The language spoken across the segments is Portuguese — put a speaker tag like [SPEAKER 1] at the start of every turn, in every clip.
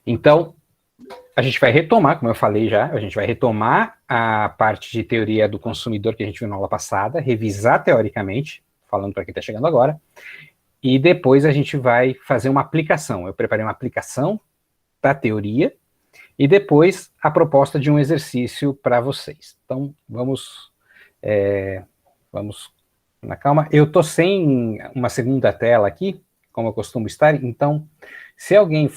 [SPEAKER 1] Então, a gente vai retomar, como eu falei já, a gente vai retomar a parte de teoria do consumidor que a gente viu na aula passada, revisar teoricamente, falando para quem está chegando agora, e depois a gente vai fazer uma aplicação. Eu preparei uma aplicação para a teoria, e depois a proposta de um exercício para vocês. Então, vamos na calma. Eu estou sem uma segunda tela aqui, como eu costumo estar, então, se alguém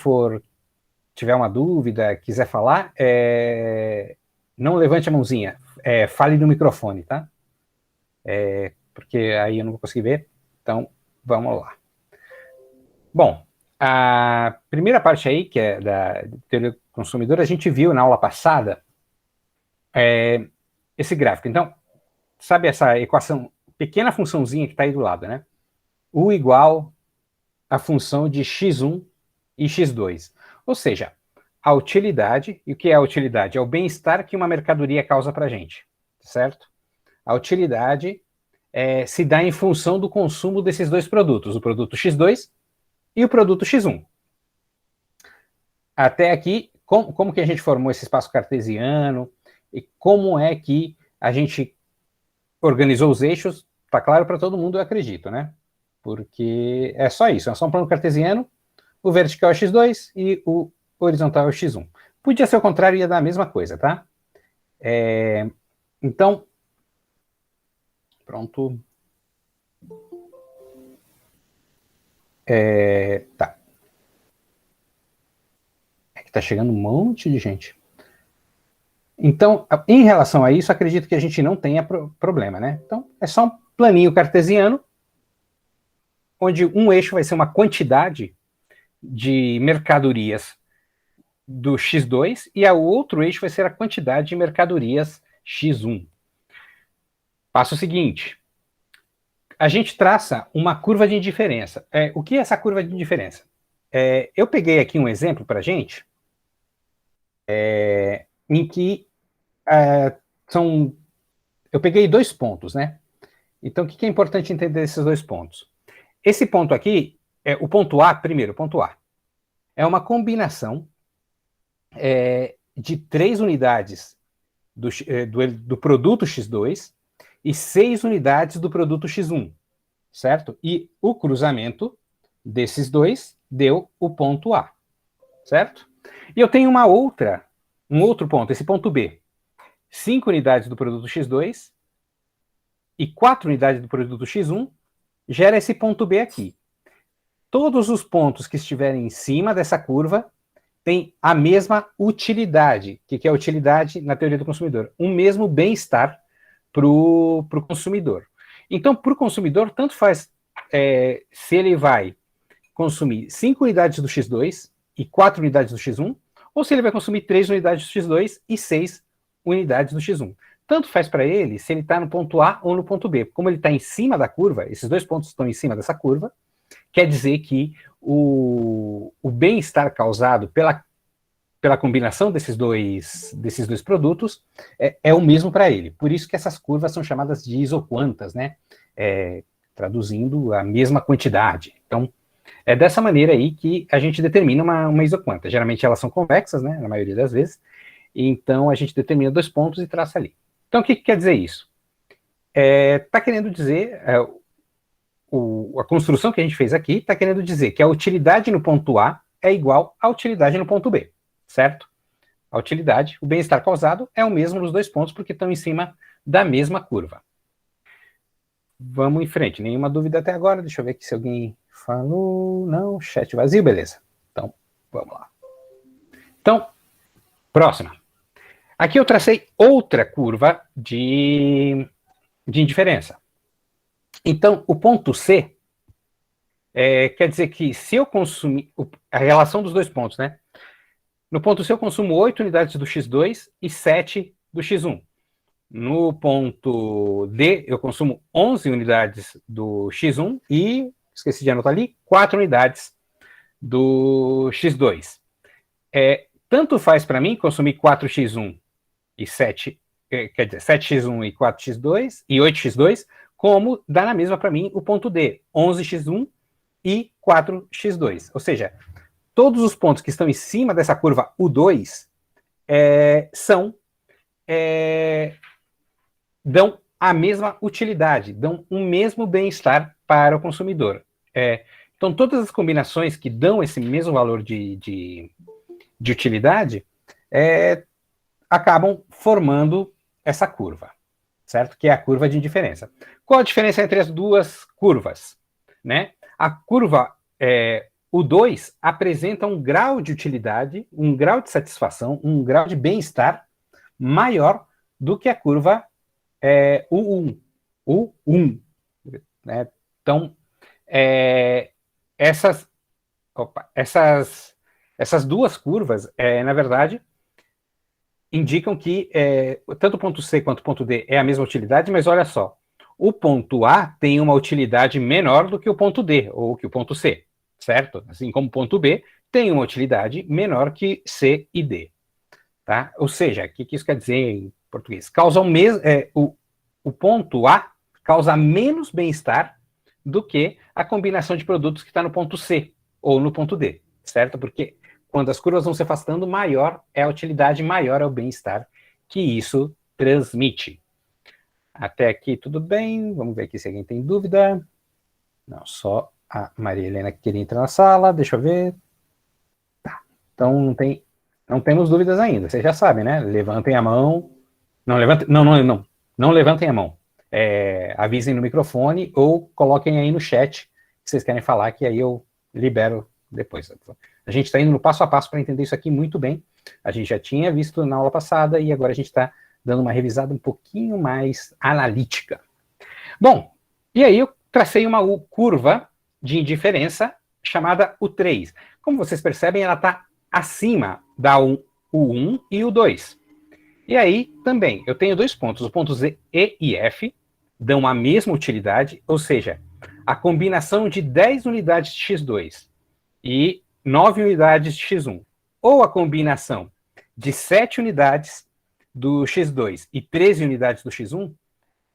[SPEAKER 1] tiver uma dúvida, quiser falar, não levante a mãozinha, fale no microfone, tá? Porque aí eu não vou conseguir ver, então, vamos lá. Bom, a primeira parte aí, que é da teoria do consumidor, a gente viu na aula passada esse gráfico. Então, sabe essa equação, pequena funçãozinha que está aí do lado, né? U igual a função de x1 e x2. Ou seja, a utilidade, e o que é a utilidade? É o bem-estar que uma mercadoria causa para a gente, certo? A utilidade se dá em função do consumo desses dois produtos, o produto x2 e o produto x1. Até aqui, como que a gente formou esse espaço cartesiano e como é que a gente organizou os eixos, tá claro para todo mundo, eu acredito, né? Porque é só isso, é só um plano cartesiano, o vertical é x2 e o horizontal é x1. Podia ser o contrário, ia dar a mesma coisa, tá? Então, pronto. Tá. É que tá chegando um monte de gente. Então, em relação a isso, acredito que a gente não tenha problema, né? Então, é só um planinho cartesiano, onde um eixo vai ser uma quantidade de mercadorias do x2 e o outro eixo vai ser a quantidade de mercadorias x1. Passo seguinte, a gente traça uma curva de indiferença. O que é essa curva de indiferença? Eu peguei aqui um exemplo para a gente, em que eu peguei 2 pontos, né? Então, o que é importante entender desses 2 pontos? Esse ponto aqui, o ponto A, primeiro, o ponto A, é uma combinação de 3 unidades do produto x2 e 6 unidades do produto x1, certo? E o cruzamento desses dois deu o ponto A, certo? E eu tenho um outro ponto, esse ponto B. 5 unidades do produto x2 e 4 unidades do produto x1 gera esse ponto B aqui. Todos os pontos que estiverem em cima dessa curva têm a mesma utilidade. O que é utilidade na teoria do consumidor? O mesmo bem-estar para o consumidor. Então, para o consumidor, tanto faz se ele vai consumir 5 unidades do x2 e 4 unidades do x1, ou se ele vai consumir 3 unidades do x2 e 6 unidades do x1. Tanto faz para ele se ele está no ponto A ou no ponto B. Como ele está em cima da curva, esses 2 pontos estão em cima dessa curva, quer dizer que o bem-estar causado pela combinação desses dois produtos é o mesmo para ele. Por isso que essas curvas são chamadas de isoquantas, né? Traduzindo a mesma quantidade. Então, é dessa maneira aí que a gente determina uma isoquanta. Geralmente elas são convexas, né? Na maioria das vezes. Então, a gente determina 2 pontos e traça ali. Então, o que quer dizer isso? Está querendo dizer... a construção que a gente fez aqui está querendo dizer que a utilidade no ponto A é igual à utilidade no ponto B, certo? A utilidade, o bem-estar causado, é o mesmo nos 2 pontos, porque estão em cima da mesma curva. Vamos em frente, nenhuma dúvida até agora, deixa eu ver aqui se alguém falou, não, chat vazio, beleza. Então, vamos lá. Então, próxima. Aqui eu tracei outra curva de indiferença. Então, o ponto C quer dizer que se eu consumir... A relação dos 2 pontos, né? No ponto C eu consumo 8 unidades do x2 e 7 do x1. No ponto D eu consumo 11 unidades do x1 e, esqueci de anotar ali, 4 unidades do x2. Tanto faz para mim consumir 4x1 e 7... quer dizer, 7x1 e 4x2 e 8x2, como dá na mesma para mim o ponto D, 11x1 e 4x2. Ou seja, todos os pontos que estão em cima dessa curva U2 dão a mesma utilidade, dão o mesmo bem-estar para o consumidor. Então, todas as combinações que dão esse mesmo valor de utilidade acabam formando essa curva, certo? Que é a curva de indiferença. Qual a diferença entre as duas curvas? Né? A curva U2 apresenta um grau de utilidade, um grau de satisfação, um grau de bem-estar maior do que a curva U1. U1. Né? Então, essas duas curvas, na verdade, indicam que tanto o ponto C quanto o ponto D é a mesma utilidade, mas olha só, o ponto A tem uma utilidade menor do que o ponto D, ou que o ponto C, certo? Assim como o ponto B tem uma utilidade menor que C e D. Tá? Ou seja, o que isso quer dizer em português? O ponto A causa menos bem-estar do que a combinação de produtos que está no ponto C ou no ponto D, certo? Porque quando as curvas vão se afastando, maior é a utilidade, maior é o bem-estar que isso transmite. Até aqui tudo bem, vamos ver aqui se alguém tem dúvida. Não, só a Maria Helena que queria entrar na sala, deixa eu ver. Tá, então não temos dúvidas ainda, vocês já sabem, né? Levantem a mão. Não levantem a mão. Avisem no microfone ou coloquem aí no chat que vocês querem falar, que aí eu libero depois. A gente está indo no passo a passo para entender isso aqui muito bem. A gente já tinha visto na aula passada e agora a gente está dando uma revisada um pouquinho mais analítica. Bom, e aí eu tracei uma curva de indiferença chamada U3. Como vocês percebem, ela está acima da U1 e U2. E aí, também, eu tenho dois pontos. Os pontos E e F dão a mesma utilidade, ou seja, a combinação de 10 unidades de X2 e 9 unidades de X1, ou a combinação de 7 unidades do X2 e 13 unidades do X1,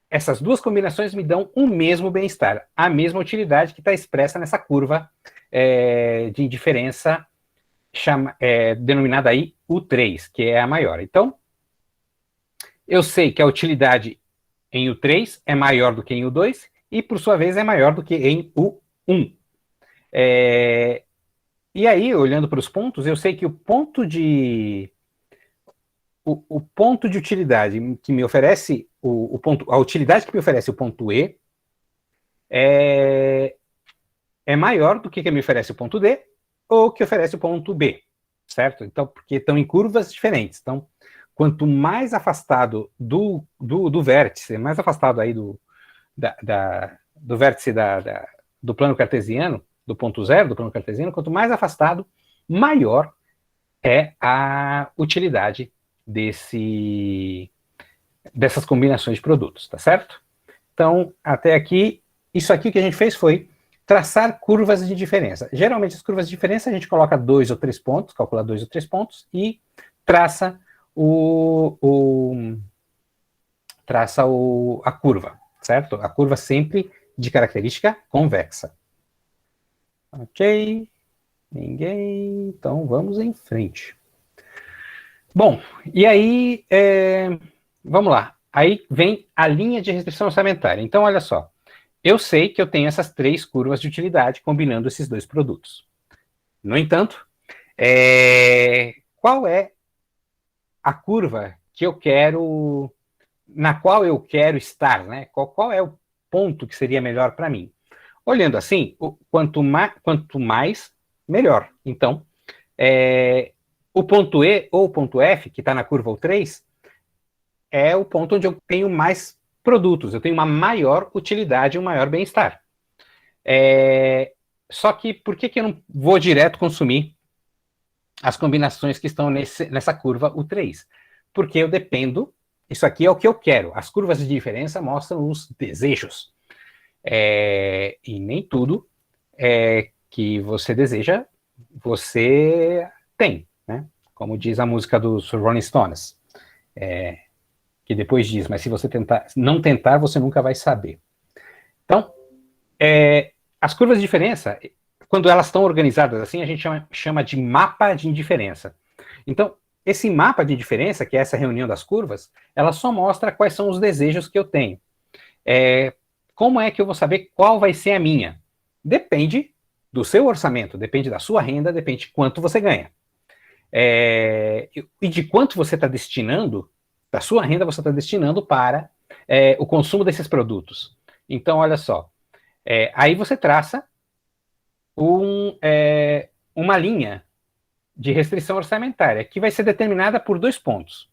[SPEAKER 1] essas duas combinações me dão o mesmo bem-estar, a mesma utilidade que está expressa nessa curva de indiferença denominada aí U3, que é a maior. Então, eu sei que a utilidade em U3 é maior do que em U2 e, por sua vez, é maior do que em U1. E aí, olhando para os pontos, eu sei que o ponto de utilidade que me oferece, a utilidade que me oferece o ponto E é maior do que me oferece o ponto D ou que oferece o ponto B, certo? Então, porque estão em curvas diferentes. Então, quanto mais afastado do vértice, mais afastado aí do vértice do plano cartesiano, do ponto zero do plano cartesiano, quanto mais afastado, maior é a utilidade dessas combinações de produtos, tá certo? Então, até aqui, isso aqui que a gente fez foi traçar curvas de diferença. Geralmente, as curvas de diferença, a gente coloca 2 ou 3 pontos, calcula 2 ou 3 pontos, e traça a curva, certo? A curva sempre de característica convexa. Ok? Ninguém? Então, vamos em frente. Bom, e aí, vamos lá. Aí vem a linha de restrição orçamentária. Então, olha só. Eu sei que eu tenho essas 3 curvas de utilidade combinando esses 2 produtos. No entanto, qual é a curva que eu quero, na qual eu quero estar, né? Qual é o ponto que seria melhor para mim? Olhando assim, quanto mais, melhor. Então, o ponto E ou o ponto F, que está na curva U3, é o ponto onde eu tenho mais produtos, eu tenho uma maior utilidade, um maior bem-estar. Só que por que eu não vou direto consumir as combinações que estão nessa curva U3? Porque eu dependo, isso aqui é o que eu quero. As curvas de diferença mostram os desejos. E nem tudo que você deseja, você tem, né? Como diz a música dos Rolling Stones. Que depois diz, mas se você não tentar, você nunca vai saber. Então, as curvas de diferença quando elas estão organizadas assim, a gente chama de mapa de indiferença. Então, esse mapa de indiferença, que é essa reunião das curvas, ela só mostra quais são os desejos que eu tenho. Como é que eu vou saber qual vai ser a minha? Depende do seu orçamento, depende da sua renda, depende de quanto você ganha. E de quanto você está destinando, da sua renda você está destinando para o consumo desses produtos. Então, olha só, aí você traça uma linha de restrição orçamentária, que vai ser determinada por 2 pontos.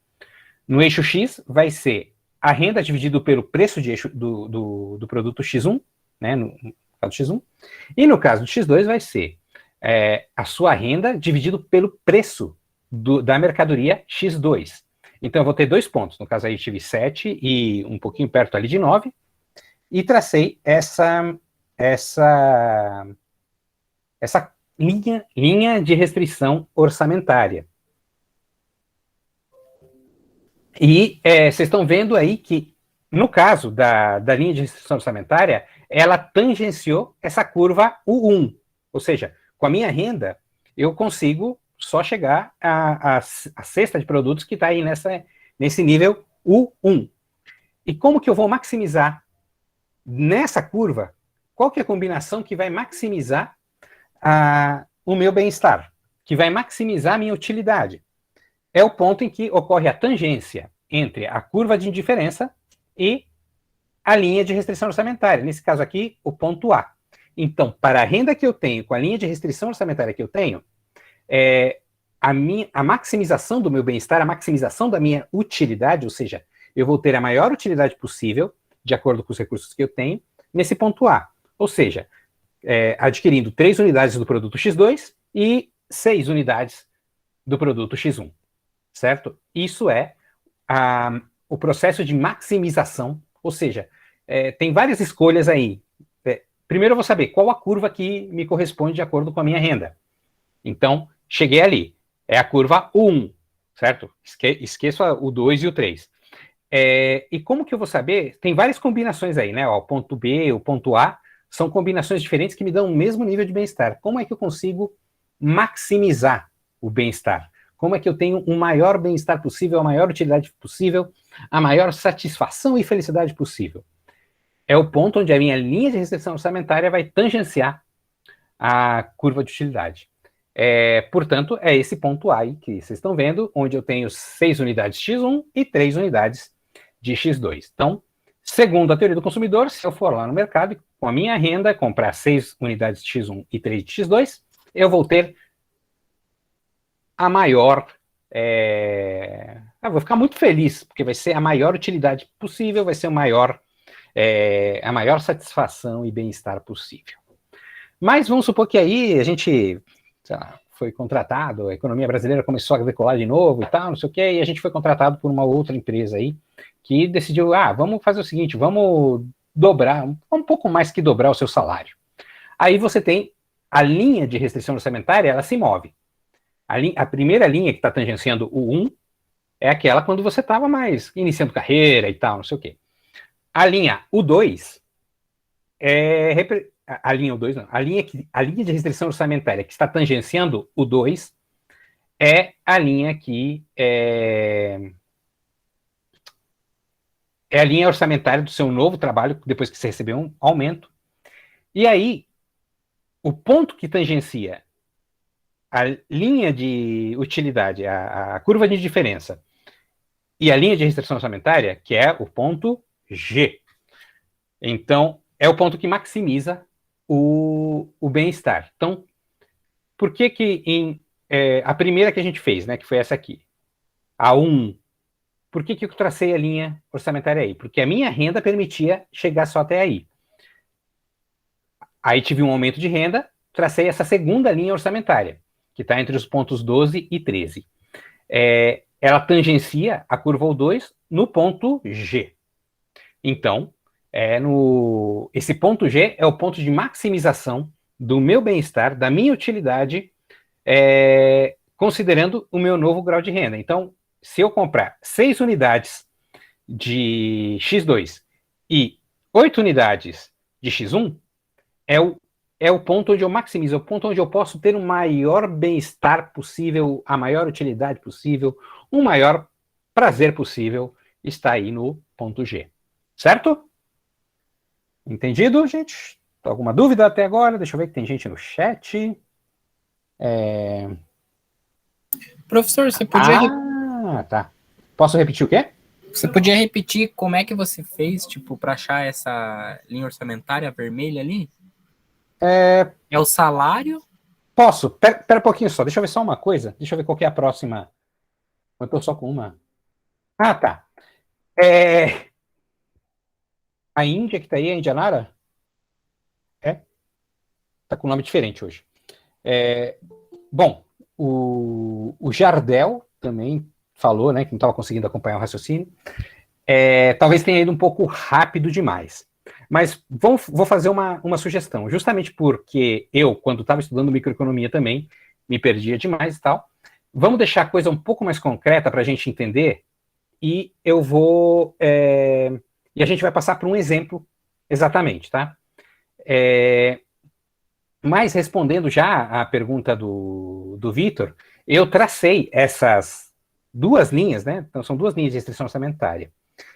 [SPEAKER 1] No eixo X, vai ser a renda dividido pelo preço de eixo do produto X1, né, no caso X1, e no caso do X2 vai ser a sua renda dividido pelo preço da mercadoria X2. Então eu vou ter 2 pontos, no caso aí eu tive 7 e um pouquinho perto ali de 9, e tracei essa linha de restrição orçamentária. E vocês estão vendo aí que, no caso da linha de restrição orçamentária, ela tangenciou essa curva U1. Ou seja, com a minha renda, eu consigo só chegar à cesta de produtos que está aí nesse nível U1. E como que eu vou maximizar nessa curva? Qual que é a combinação que vai maximizar o meu bem-estar? Que vai maximizar a minha utilidade? É o ponto em que ocorre a tangência entre a curva de indiferença e a linha de restrição orçamentária. Nesse caso aqui, o ponto A. Então, para a renda que eu tenho, com a linha de restrição orçamentária que eu tenho, a maximização do meu bem-estar, a maximização da minha utilidade, ou seja, eu vou ter a maior utilidade possível, de acordo com os recursos que eu tenho, nesse ponto A. Ou seja, adquirindo 3 unidades do produto X2 e 6 unidades do produto X1. Certo? Isso é o processo de maximização, ou seja, tem várias escolhas aí. Primeiro eu vou saber qual a curva que me corresponde de acordo com a minha renda. Então, cheguei ali. É a curva U1, certo? Esqueço o 2 e o 3. E como que eu vou saber? Tem várias combinações aí, né? O ponto B, o ponto A, são combinações diferentes que me dão o mesmo nível de bem-estar. Como é que eu consigo maximizar o bem-estar? Como é que eu tenho um maior bem-estar possível, a maior utilidade possível, a maior satisfação e felicidade possível? É o ponto onde a minha linha de restrição orçamentária vai tangenciar a curva de utilidade. Portanto, é esse ponto A aí que vocês estão vendo, onde eu tenho 6 unidades X1 e 3 unidades de X2. Então, segundo a teoria do consumidor, se eu for lá no mercado e com a minha renda comprar 6 unidades de X1 e 3 de X2, eu vou ter a maior... vou ficar muito feliz, porque vai ser a maior utilidade possível, vai ser a maior satisfação e bem-estar possível. Mas vamos supor que aí a gente, sei lá, foi contratado, a economia brasileira começou a decolar de novo e tal, não sei o quê, e a gente foi contratado por uma outra empresa aí, que decidiu, vamos fazer o seguinte, vamos dobrar, um pouco mais que dobrar o seu salário. Aí você tem a linha de restrição orçamentária, ela se move. A primeira linha que está tangenciando o 1 é aquela quando você estava mais iniciando carreira e tal, não sei o quê. A linha U2 a linha U2 não, a linha de restrição orçamentária que está tangenciando o 2 é a linha que é a linha orçamentária do seu novo trabalho, depois que você recebeu um aumento. E aí, o ponto que tangencia a linha de utilidade, a curva de diferença, e a linha de restrição orçamentária, que é o ponto G. Então, é o ponto que maximiza o bem-estar. Então, por que a primeira que a gente fez, né, que foi essa aqui, a 1, por que eu tracei a linha orçamentária aí? Porque a minha renda permitia chegar só até aí. Aí tive um aumento de renda, tracei essa segunda linha orçamentária, que está entre os pontos 12 e 13. Ela tangencia a curva U2 no ponto G. Então, esse ponto G é o ponto de maximização do meu bem-estar, da minha utilidade, considerando o meu novo grau de renda. Então, se eu comprar 6 unidades de X2 e 8 unidades de X1, é o é o ponto onde eu maximizo, é o ponto onde eu posso ter o maior bem-estar possível, a maior utilidade possível, o maior prazer possível, está aí no ponto G. Certo? Entendido, gente? Alguma dúvida até agora? Deixa eu ver que tem gente no chat.
[SPEAKER 2] Professor, você podia...
[SPEAKER 1] Tá. Posso repetir o quê?
[SPEAKER 2] Você podia repetir como é que você fez, tipo, para achar essa linha orçamentária vermelha ali? É o salário?
[SPEAKER 1] Posso. Pera um pouquinho só. Deixa eu ver só uma coisa. Deixa eu ver qual que é a próxima. Eu tô só com uma. Ah, tá. A Índia que tá aí, a Indianara? Tá com um nome diferente hoje. Bom, o Jardel também falou, né, que não estava conseguindo acompanhar o raciocínio. Talvez tenha ido um pouco rápido demais. Mas vou fazer uma sugestão. Justamente porque eu, quando estava estudando microeconomia também, me perdia demais e tal. Vamos deixar a coisa um pouco mais concreta para a gente entender. E eu vou... e a gente vai passar por um exemplo exatamente, tá? Mas respondendo já a pergunta do Vitor, eu tracei essas duas linhas, né? Então, são duas linhas de restrição orçamentária.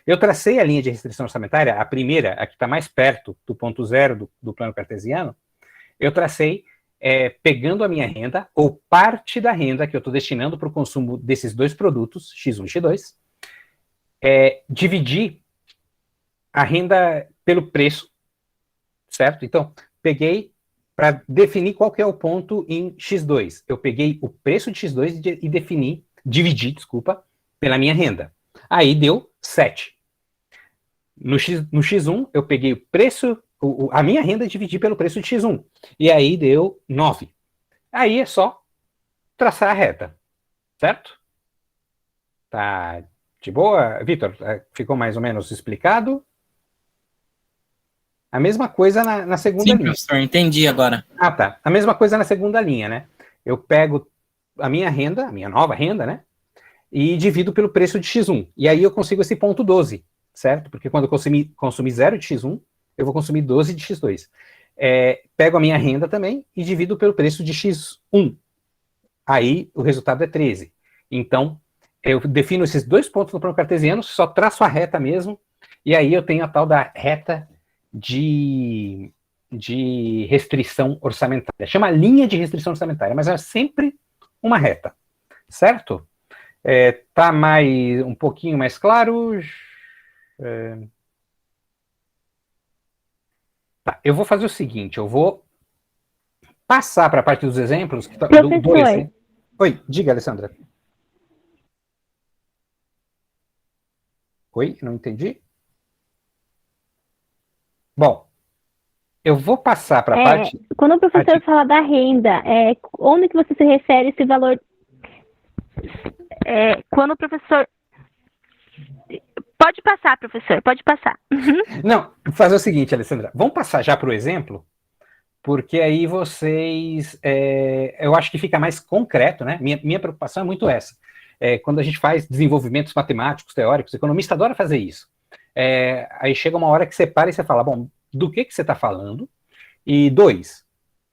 [SPEAKER 1] Eu tracei a linha de restrição orçamentária, a primeira, a que está mais perto do ponto zero do plano cartesiano, eu tracei pegando a minha renda, ou parte da renda que eu estou destinando para o consumo desses dois produtos, X1 e X2, dividir a renda pelo preço, certo? Então, peguei para definir qual que é o ponto em X2. Eu peguei o preço de X2 e dividi, pela minha renda. Aí deu 7. No X1, eu peguei o preço, a minha renda e dividi pelo preço de X1. E aí deu 9. Aí é só traçar a reta, certo? Tá de boa? Vitor, ficou mais ou menos explicado? A mesma coisa na segunda linha. Sim,
[SPEAKER 2] professor, entendi agora.
[SPEAKER 1] Ah, tá. A mesma coisa na segunda linha, né? Eu pego a minha renda, a minha nova renda, né? E divido pelo preço de X1. E aí eu consigo esse ponto 12, certo? Porque quando eu consumir 0 de X1, eu vou consumir 12 de X2. Pego a minha renda também e divido pelo preço de X1. Aí o resultado é 13. Então, eu defino esses dois pontos no plano cartesiano, só traço a reta mesmo, e aí eu tenho a tal da reta de restrição orçamentária. Chama linha de restrição orçamentária, mas é sempre uma reta, certo? Tá um pouquinho mais claro? Tá, eu vou fazer o seguinte, eu vou passar para a parte dos exemplos.
[SPEAKER 3] Professor.
[SPEAKER 1] Oi, diga, Alessandra. Oi, não entendi? Bom, eu vou passar para a parte...
[SPEAKER 3] Quando o professor fala da renda, onde que você se refere esse valor? Quando o professor... Pode passar, professor, pode passar. Uhum.
[SPEAKER 1] Não, fazer o seguinte, Alessandra, vamos passar já para o exemplo, porque aí vocês... eu acho que fica mais concreto, né? Minha preocupação é muito essa. Quando a gente faz desenvolvimentos matemáticos, teóricos, o economista adora fazer isso. Aí chega uma hora que você para e você fala, bom, do que você está falando? E 2,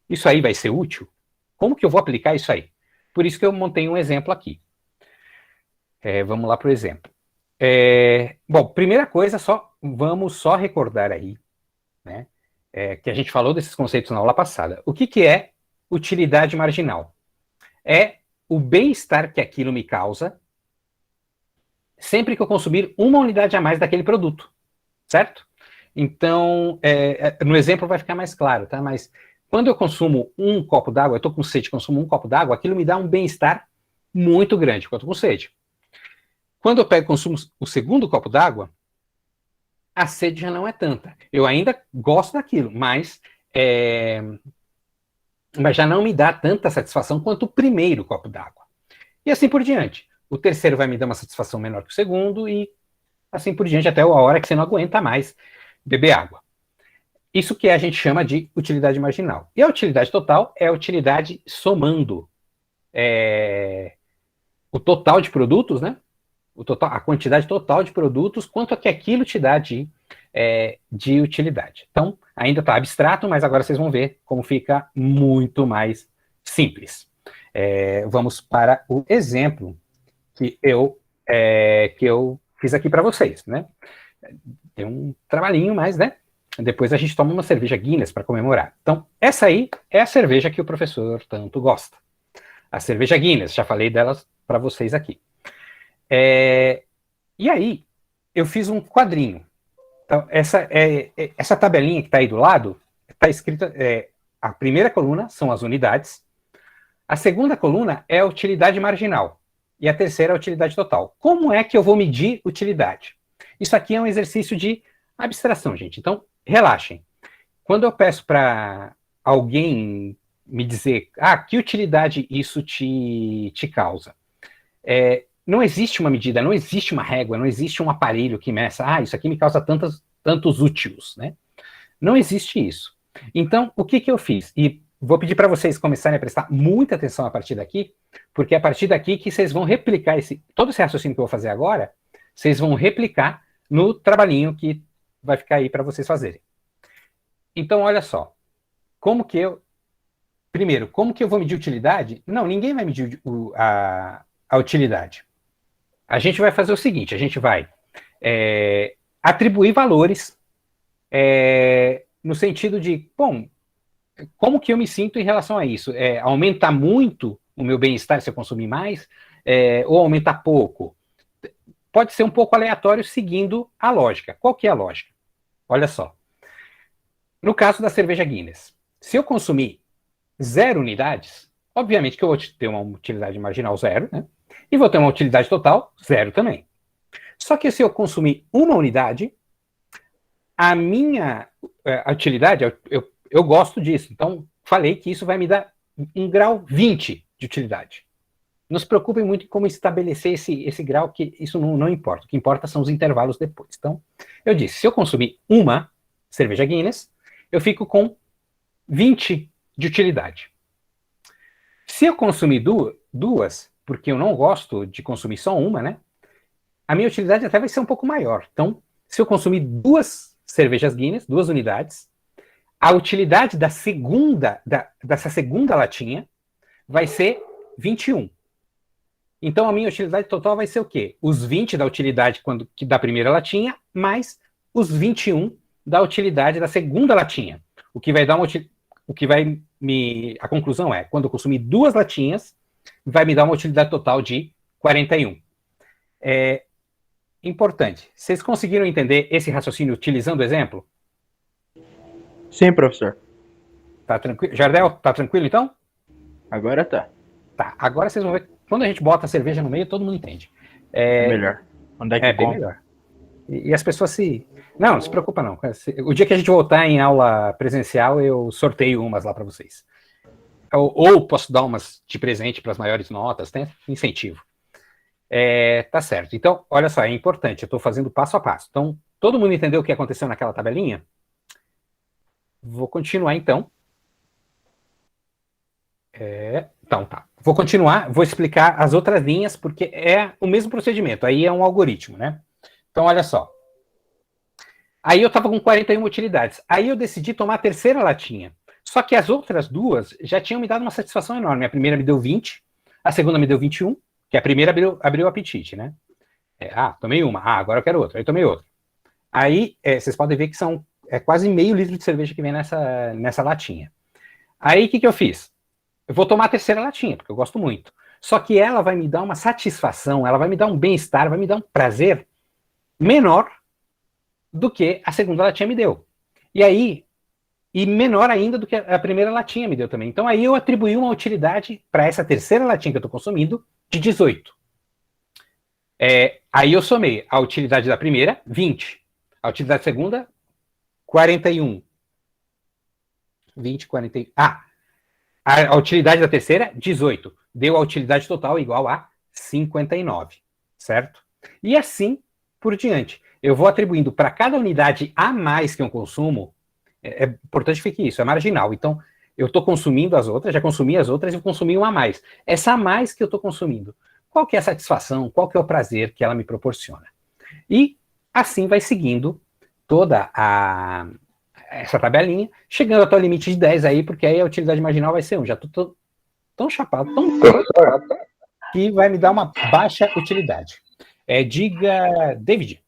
[SPEAKER 1] isso aí vai ser útil? Como que eu vou aplicar isso aí? Por isso que eu montei um exemplo aqui. Vamos lá para o exemplo. Bom, primeira coisa, vamos só recordar aí, né, que a gente falou desses conceitos na aula passada. O que é utilidade marginal? É o bem-estar que aquilo me causa sempre que eu consumir uma unidade a mais daquele produto, certo? Então, no exemplo vai ficar mais claro, tá? Mas quando eu consumo um copo d'água, eu estou com sede, consumo um copo d'água, aquilo me dá um bem-estar muito grande, porque eu estou com sede. Quando eu pego e consumo o segundo copo d'água, a sede já não é tanta. Eu ainda gosto daquilo, mas já não me dá tanta satisfação quanto o primeiro copo d'água. E assim por diante. O terceiro vai me dar uma satisfação menor que o segundo e assim por diante até a hora que você não aguenta mais beber água. Isso que a gente chama de utilidade marginal. E a utilidade total é a utilidade somando o total de produtos, né? a quantidade total de produtos, quanto a que aquilo te dá de utilidade. Então, ainda está abstrato, mas agora vocês vão ver como fica muito mais simples. Vamos para o exemplo que eu fiz aqui para vocês, né? Tem um trabalhinho, mas, né? Depois a gente toma uma cerveja Guinness para comemorar. Então, essa aí é a cerveja que o professor tanto gosta. A cerveja Guinness, já falei delas para vocês aqui. E aí, eu fiz um quadrinho. Então, essa tabelinha que está aí do lado, está escrita, a primeira coluna são as unidades, a segunda coluna é a utilidade marginal, e a terceira é a utilidade total. Como é que eu vou medir utilidade? Isso aqui é um exercício de abstração, gente. Então, relaxem. Quando eu peço para alguém me dizer, que utilidade isso te causa? Não existe uma medida, não existe uma régua, não existe um aparelho que meça, isso aqui me causa tantos útilos, né? Não existe isso. Então, o que eu fiz? E vou pedir para vocês começarem a prestar muita atenção a partir daqui, porque é a partir daqui que vocês vão replicar todo esse raciocínio que eu vou fazer agora, vocês vão replicar no trabalhinho que vai ficar aí para vocês fazerem. Então, olha só. Primeiro, como que eu vou medir utilidade? Não, ninguém vai medir a utilidade. A gente vai fazer o seguinte, a gente vai atribuir valores no sentido de, como que eu me sinto em relação a isso? Aumentar muito o meu bem-estar se eu consumir mais? Ou aumentar pouco? Pode ser um pouco aleatório seguindo a lógica. Qual que é a lógica? Olha só. No caso da cerveja Guinness, se eu consumir 0 unidades, obviamente que eu vou ter uma utilidade marginal 0, né? E vou ter uma utilidade total 0 também. Só que se eu consumir 1 unidade, a minha utilidade, eu gosto disso. Então, falei que isso vai me dar um grau 20 de utilidade. Não se preocupem muito em como estabelecer esse grau, que isso não importa. O que importa são os intervalos depois. Então, eu disse, se eu consumir 1 cerveja Guinness, eu fico com 20 de utilidade. Se eu consumir 2, porque eu não gosto de consumir só 1, né? A minha utilidade até vai ser um pouco maior. Então, se eu consumir 2 cervejas Guinness, 2 unidades, a utilidade dessa segunda latinha vai ser 21. Então, a minha utilidade total vai ser o quê? Os 20 da utilidade da primeira latinha, mais os 21 da utilidade da segunda latinha. O que vai dar a conclusão é, quando eu consumir 2 latinhas, vai me dar uma utilidade total de 41. Importante. Vocês conseguiram entender esse raciocínio utilizando o exemplo?
[SPEAKER 4] Sim, professor.
[SPEAKER 1] Tá tranquilo? Jardel, tá tranquilo então?
[SPEAKER 4] Agora tá.
[SPEAKER 1] Tá, agora vocês vão ver. Quando a gente bota a cerveja no meio, todo mundo entende.
[SPEAKER 4] Melhor. Onde é que
[SPEAKER 1] bem melhor. E as pessoas não se preocupa não. O dia que a gente voltar em aula presencial, eu sorteio umas lá para vocês. Ou posso dar umas de presente para as maiores notas, tem incentivo. Tá certo. Então, olha só, é importante, eu estou fazendo passo a passo. Então, todo mundo entendeu o que aconteceu naquela tabelinha? Vou continuar, então. Então, tá. Vou continuar, vou explicar as outras linhas, porque é o mesmo procedimento. Aí é um algoritmo, né? Então, olha só. Aí eu estava com 41 utilidades. Aí eu decidi tomar a terceira latinha. Só que as outras 2 já tinham me dado uma satisfação enorme. A primeira me deu 20, a segunda me deu 21, que a primeira abriu o apetite, né? Tomei uma. Agora eu quero outra. Aí tomei outra. Aí, vocês podem ver que são quase meio litro de cerveja que vem nessa latinha. Aí, o que eu fiz? Eu vou tomar a terceira latinha, porque eu gosto muito. Só que ela vai me dar uma satisfação, ela vai me dar um bem-estar, vai me dar um prazer menor do que a segunda latinha me deu. E menor ainda do que a primeira latinha me deu também. Então aí eu atribuí uma utilidade para essa terceira latinha que eu estou consumindo de 18. Aí eu somei a utilidade da primeira, 20. A utilidade da segunda, 41. 20, 41. A utilidade da terceira, 18. Deu a utilidade total igual a 59. Certo? E assim por diante. Eu vou atribuindo para cada unidade a mais que eu consumo. É importante que fique isso, é marginal. Então, eu estou consumindo as outras, já consumi as outras e consumi uma a mais. Essa a mais que eu estou consumindo qual que é a satisfação, qual que é o prazer que ela me proporciona. E assim vai seguindo toda essa tabelinha, chegando até o limite de 10 aí, porque aí a utilidade marginal vai ser 1. Já estou tão chapado, tão que vai me dar uma baixa utilidade. Diga, David.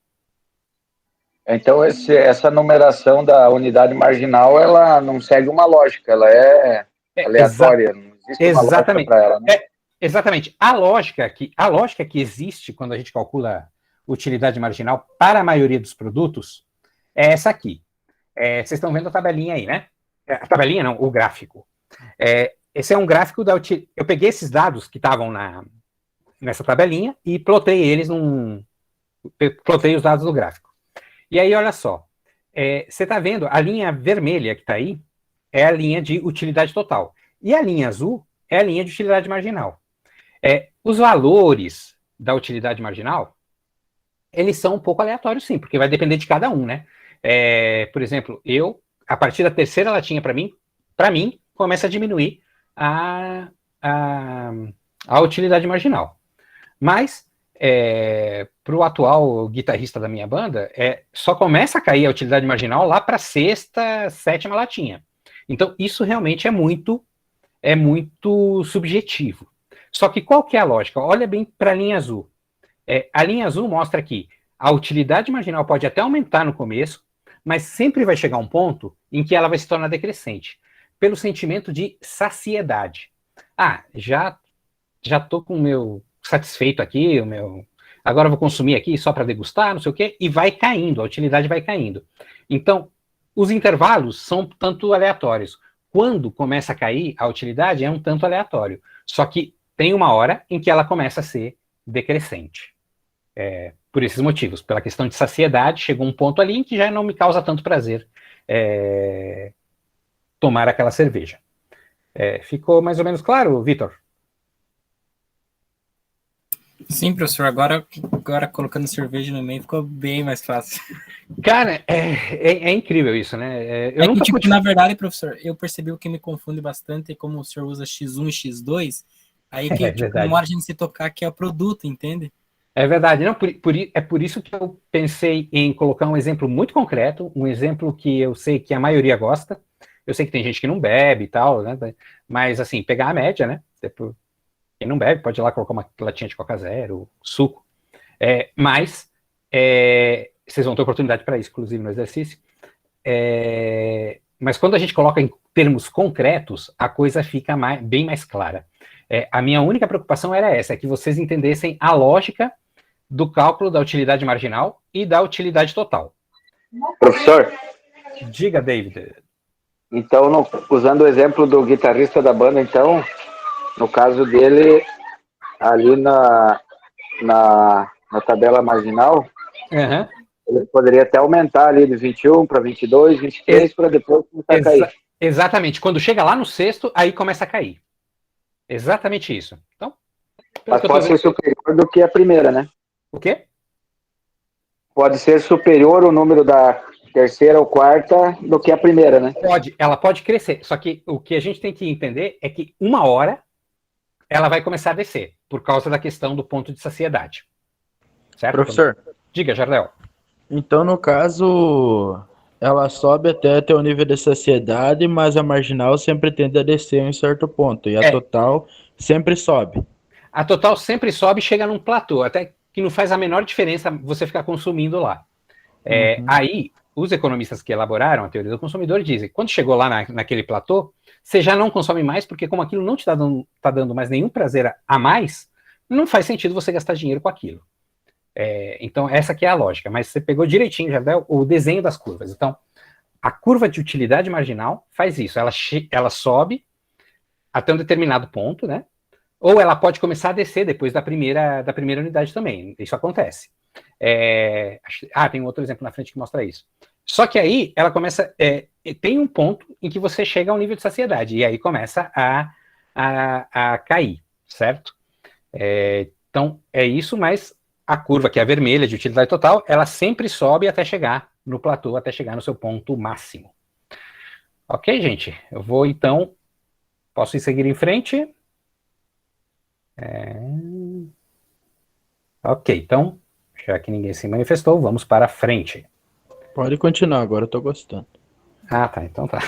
[SPEAKER 5] Então, essa numeração da unidade marginal, ela não segue uma lógica, ela é aleatória, não existe uma lógica para ela, né?
[SPEAKER 1] Exatamente. A lógica que existe quando a gente calcula utilidade marginal para a maioria dos produtos é essa aqui. Vocês estão vendo a tabelinha aí, né? A tabelinha não, o gráfico. Esse é um gráfico da utilidade. Eu peguei esses dados que estavam nessa tabelinha e plotei eles plotei os dados do gráfico. E aí, olha só. Você está vendo, a linha vermelha que está aí é a linha de utilidade total. E a linha azul é a linha de utilidade marginal. Os valores da utilidade marginal, eles são um pouco aleatórios, sim, porque vai depender de cada um, né? Por exemplo, a partir da terceira latinha para mim, começa a diminuir a utilidade marginal. Mas, para o atual guitarrista da minha banda, só começa a cair a utilidade marginal lá para a sexta, sétima latinha. Então, isso realmente é muito subjetivo. Só que qual que é a lógica? Olha bem para a linha azul. A linha azul mostra que a utilidade marginal pode até aumentar no começo, mas sempre vai chegar um ponto em que ela vai se tornar decrescente, pelo sentimento de saciedade. Já estou com o meu satisfeito aqui, agora eu vou consumir aqui só para degustar, não sei o quê, e vai caindo, a utilidade vai caindo. Então, os intervalos são tanto aleatórios. Quando começa a cair, a utilidade é um tanto aleatório. Só que tem uma hora em que ela começa a ser decrescente. Por esses motivos, pela questão de saciedade, chegou um ponto ali em que já não me causa tanto prazer tomar aquela cerveja. Ficou mais ou menos claro, Vitor?
[SPEAKER 2] Sim, professor, agora colocando cerveja no meio ficou bem mais fácil.
[SPEAKER 1] Cara, é incrível isso, né? Eu nunca
[SPEAKER 2] que, na verdade, professor, eu percebi o que me confunde bastante, como o senhor usa X1 e X2, aí que demora a gente se tocar que é o produto, entende?
[SPEAKER 1] É verdade. Não, é por isso que eu pensei em colocar um exemplo muito concreto, um exemplo que eu sei que a maioria gosta. Eu sei que tem gente que não bebe e tal, né? Mas, assim, pegar a média, né? Quem não bebe pode ir lá colocar uma latinha de Coca Zero, suco. Mas vocês vão ter oportunidade para isso, inclusive, no exercício. Mas quando a gente coloca em termos concretos, a coisa fica bem mais clara. A minha única preocupação era essa, que vocês entendessem a lógica do cálculo da utilidade marginal e da utilidade total.
[SPEAKER 5] Professor?
[SPEAKER 1] Diga, David.
[SPEAKER 5] Então, usando o exemplo do guitarrista da banda, então, no caso dele, ali na tabela marginal, ele poderia até aumentar ali de 21 para 22, 23, para depois começar a cair.
[SPEAKER 1] Exatamente. Quando chega lá no sexto, aí começa a cair. Exatamente isso. Então,
[SPEAKER 5] mas pode ser superior do que a primeira, né?
[SPEAKER 1] O quê?
[SPEAKER 5] Pode ser superior o número da terceira ou quarta do que a primeira, né?
[SPEAKER 1] Pode, ela pode crescer. Só que o que a gente tem que entender é que uma hora ela vai começar a descer, por causa da questão do ponto de saciedade. Certo?
[SPEAKER 4] Professor?
[SPEAKER 1] Diga, Jardel.
[SPEAKER 4] Então, no caso, ela sobe até o nível de saciedade, mas a marginal sempre tende a descer em um certo ponto, e a total sempre sobe.
[SPEAKER 1] A total sempre sobe e chega num platô, até que não faz a menor diferença você ficar consumindo lá. Aí, os economistas que elaboraram a teoria do consumidor dizem que quando chegou lá naquele platô, você já não consome mais, porque como aquilo não te tá dando mais nenhum prazer a mais, não faz sentido você gastar dinheiro com aquilo. Então, essa aqui é a lógica, mas você pegou direitinho, já deu o desenho das curvas. Então, a curva de utilidade marginal faz isso, ela sobe até um determinado ponto, né? Ou ela pode começar a descer depois da primeira unidade também, isso acontece. Tem um outro exemplo na frente que mostra isso. Só que aí, ela começa, tem um ponto em que você chega ao nível de saciedade, e aí começa a cair, certo? Então, é isso, mas a curva, que é a vermelha, de utilidade total, ela sempre sobe até chegar no platô, até chegar no seu ponto máximo. Ok, gente? Eu vou, então, posso seguir em frente? Ok, então, já que ninguém se manifestou, vamos para frente.
[SPEAKER 4] Pode continuar, agora eu tô gostando.
[SPEAKER 1] Ah, tá, então tá.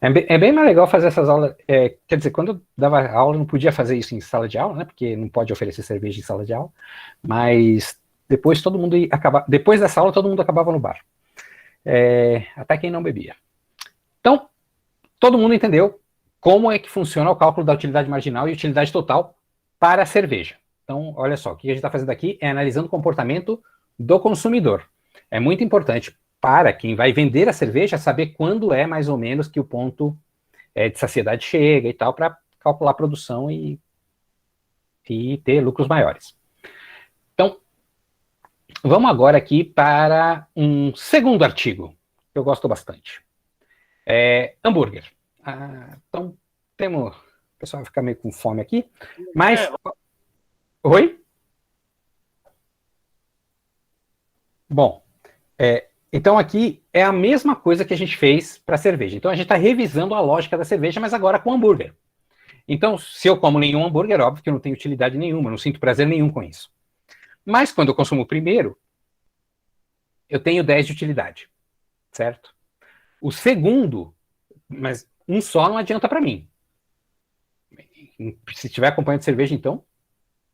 [SPEAKER 1] É bem mais legal fazer essas aulas. Quer dizer, quando eu dava aula, eu não podia fazer isso em sala de aula, né? Porque não pode oferecer cerveja em sala de aula. Mas depois todo mundo depois dessa aula, todo mundo acabava no bar. Até quem não bebia. Então, todo mundo entendeu como é que funciona o cálculo da utilidade marginal e utilidade total para a cerveja. Então, olha só, o que a gente está fazendo aqui é analisando o comportamento do consumidor. É muito importante para quem vai vender a cerveja saber quando é mais ou menos que o ponto de saciedade chega e tal, para calcular a produção e ter lucros maiores. Então, vamos agora aqui para um segundo artigo, que eu gosto bastante. Hambúrguer. Então, temos... O pessoal vai ficar meio com fome aqui, mas... Oi? Bom, então aqui é a mesma coisa que a gente fez para a cerveja. Então a gente está revisando a lógica da cerveja, mas agora com hambúrguer. Então, se eu como nenhum hambúrguer, óbvio que eu não tenho utilidade nenhuma, não sinto prazer nenhum com isso. Mas quando eu consumo o primeiro, eu tenho 10 de utilidade, certo? O segundo, mas um só não adianta para mim. Se tiver acompanhando de cerveja, então,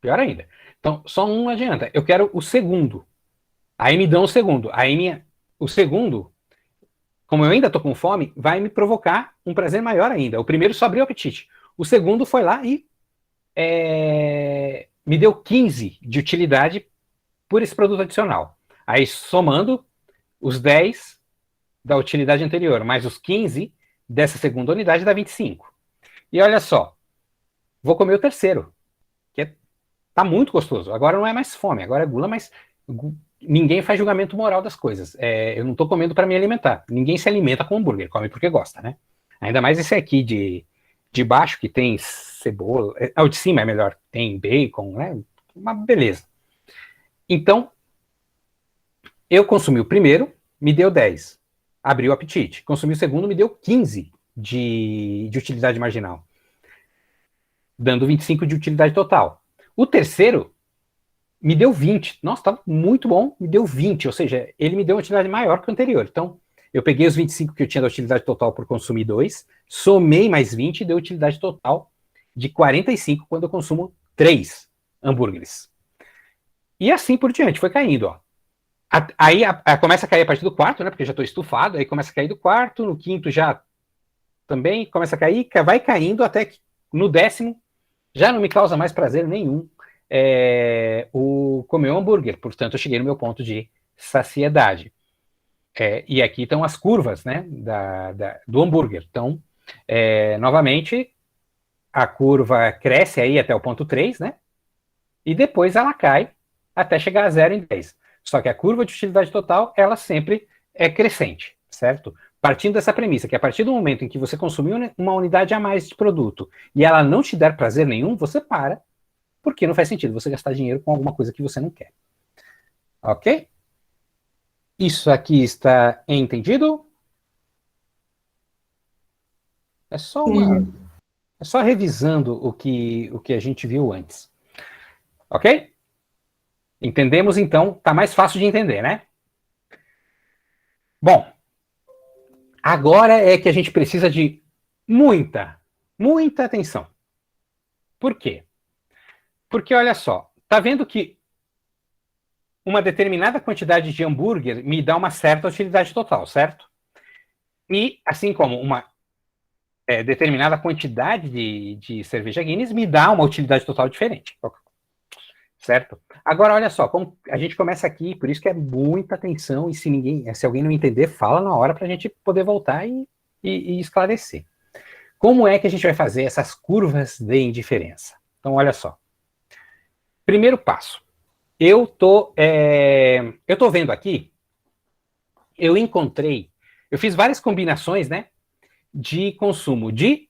[SPEAKER 1] pior ainda. Então, só um não adianta. Eu quero o segundo. Aí me dão o segundo. Aí o segundo, como eu ainda estou com fome, vai me provocar um prazer maior ainda. O primeiro só abriu o apetite. O segundo foi lá e me deu 15 de utilidade por esse produto adicional. Aí, somando os 10 da utilidade anterior, mais os 15 dessa segunda unidade, dá 25. E olha só, vou comer o terceiro, que tá muito gostoso. Agora não é mais fome, agora é gula, mas ninguém faz julgamento moral das coisas. Eu não estou comendo para me alimentar. Ninguém se alimenta com hambúrguer, come porque gosta, né? Ainda mais esse aqui de baixo, que tem cebola. O de cima é melhor, tem bacon, né? Uma beleza. Então, eu consumi o primeiro, me deu 10. Abriu o apetite. Consumi o segundo, me deu 15 de utilidade marginal. Dando 25 de utilidade total. O terceiro me deu 20. Nossa, estava muito bom, me deu 20. Ou seja, ele me deu uma utilidade maior que o anterior. Então, eu peguei os 25 que eu tinha da utilidade total por consumir 2, somei mais 20 e deu utilidade total de 45 quando eu consumo 3 hambúrgueres. E assim por diante, foi caindo, ó. Aí começa a cair a partir do quarto, né? Porque já estou estufado, aí começa a cair do quarto, no quinto já também começa a cair, vai caindo até que no 10º já não me causa mais prazer nenhum o comer um hambúrguer. Portanto, eu cheguei no meu ponto de saciedade. E aqui estão as curvas, né, do hambúrguer. Então, novamente, a curva cresce aí até o ponto 3, né? E depois ela cai até chegar a 0 em 10. Só que a curva de utilidade total, ela sempre é crescente, certo? Partindo dessa premissa, que a partir do momento em que você consumiu uma unidade a mais de produto e ela não te der prazer nenhum, você para, porque não faz sentido você gastar dinheiro com alguma coisa que você não quer. Ok? Isso aqui está entendido? É só revisando o que a gente viu antes. Ok? Entendemos, então, tá mais fácil de entender, né? Bom, agora é que a gente precisa de muita atenção. Por quê? Porque, olha só, tá vendo que uma determinada quantidade de hambúrguer me dá uma certa utilidade total, certo? E, assim como uma determinada quantidade de cerveja Guinness me dá uma utilidade total diferente. Certo? Agora, olha só, como a gente começa aqui, por isso que é muita atenção, e se alguém não entender, fala na hora para a gente poder voltar e esclarecer. Como é que a gente vai fazer essas curvas de indiferença? Então, olha só. Primeiro passo. Eu tô vendo aqui, eu fiz várias combinações, né, de consumo de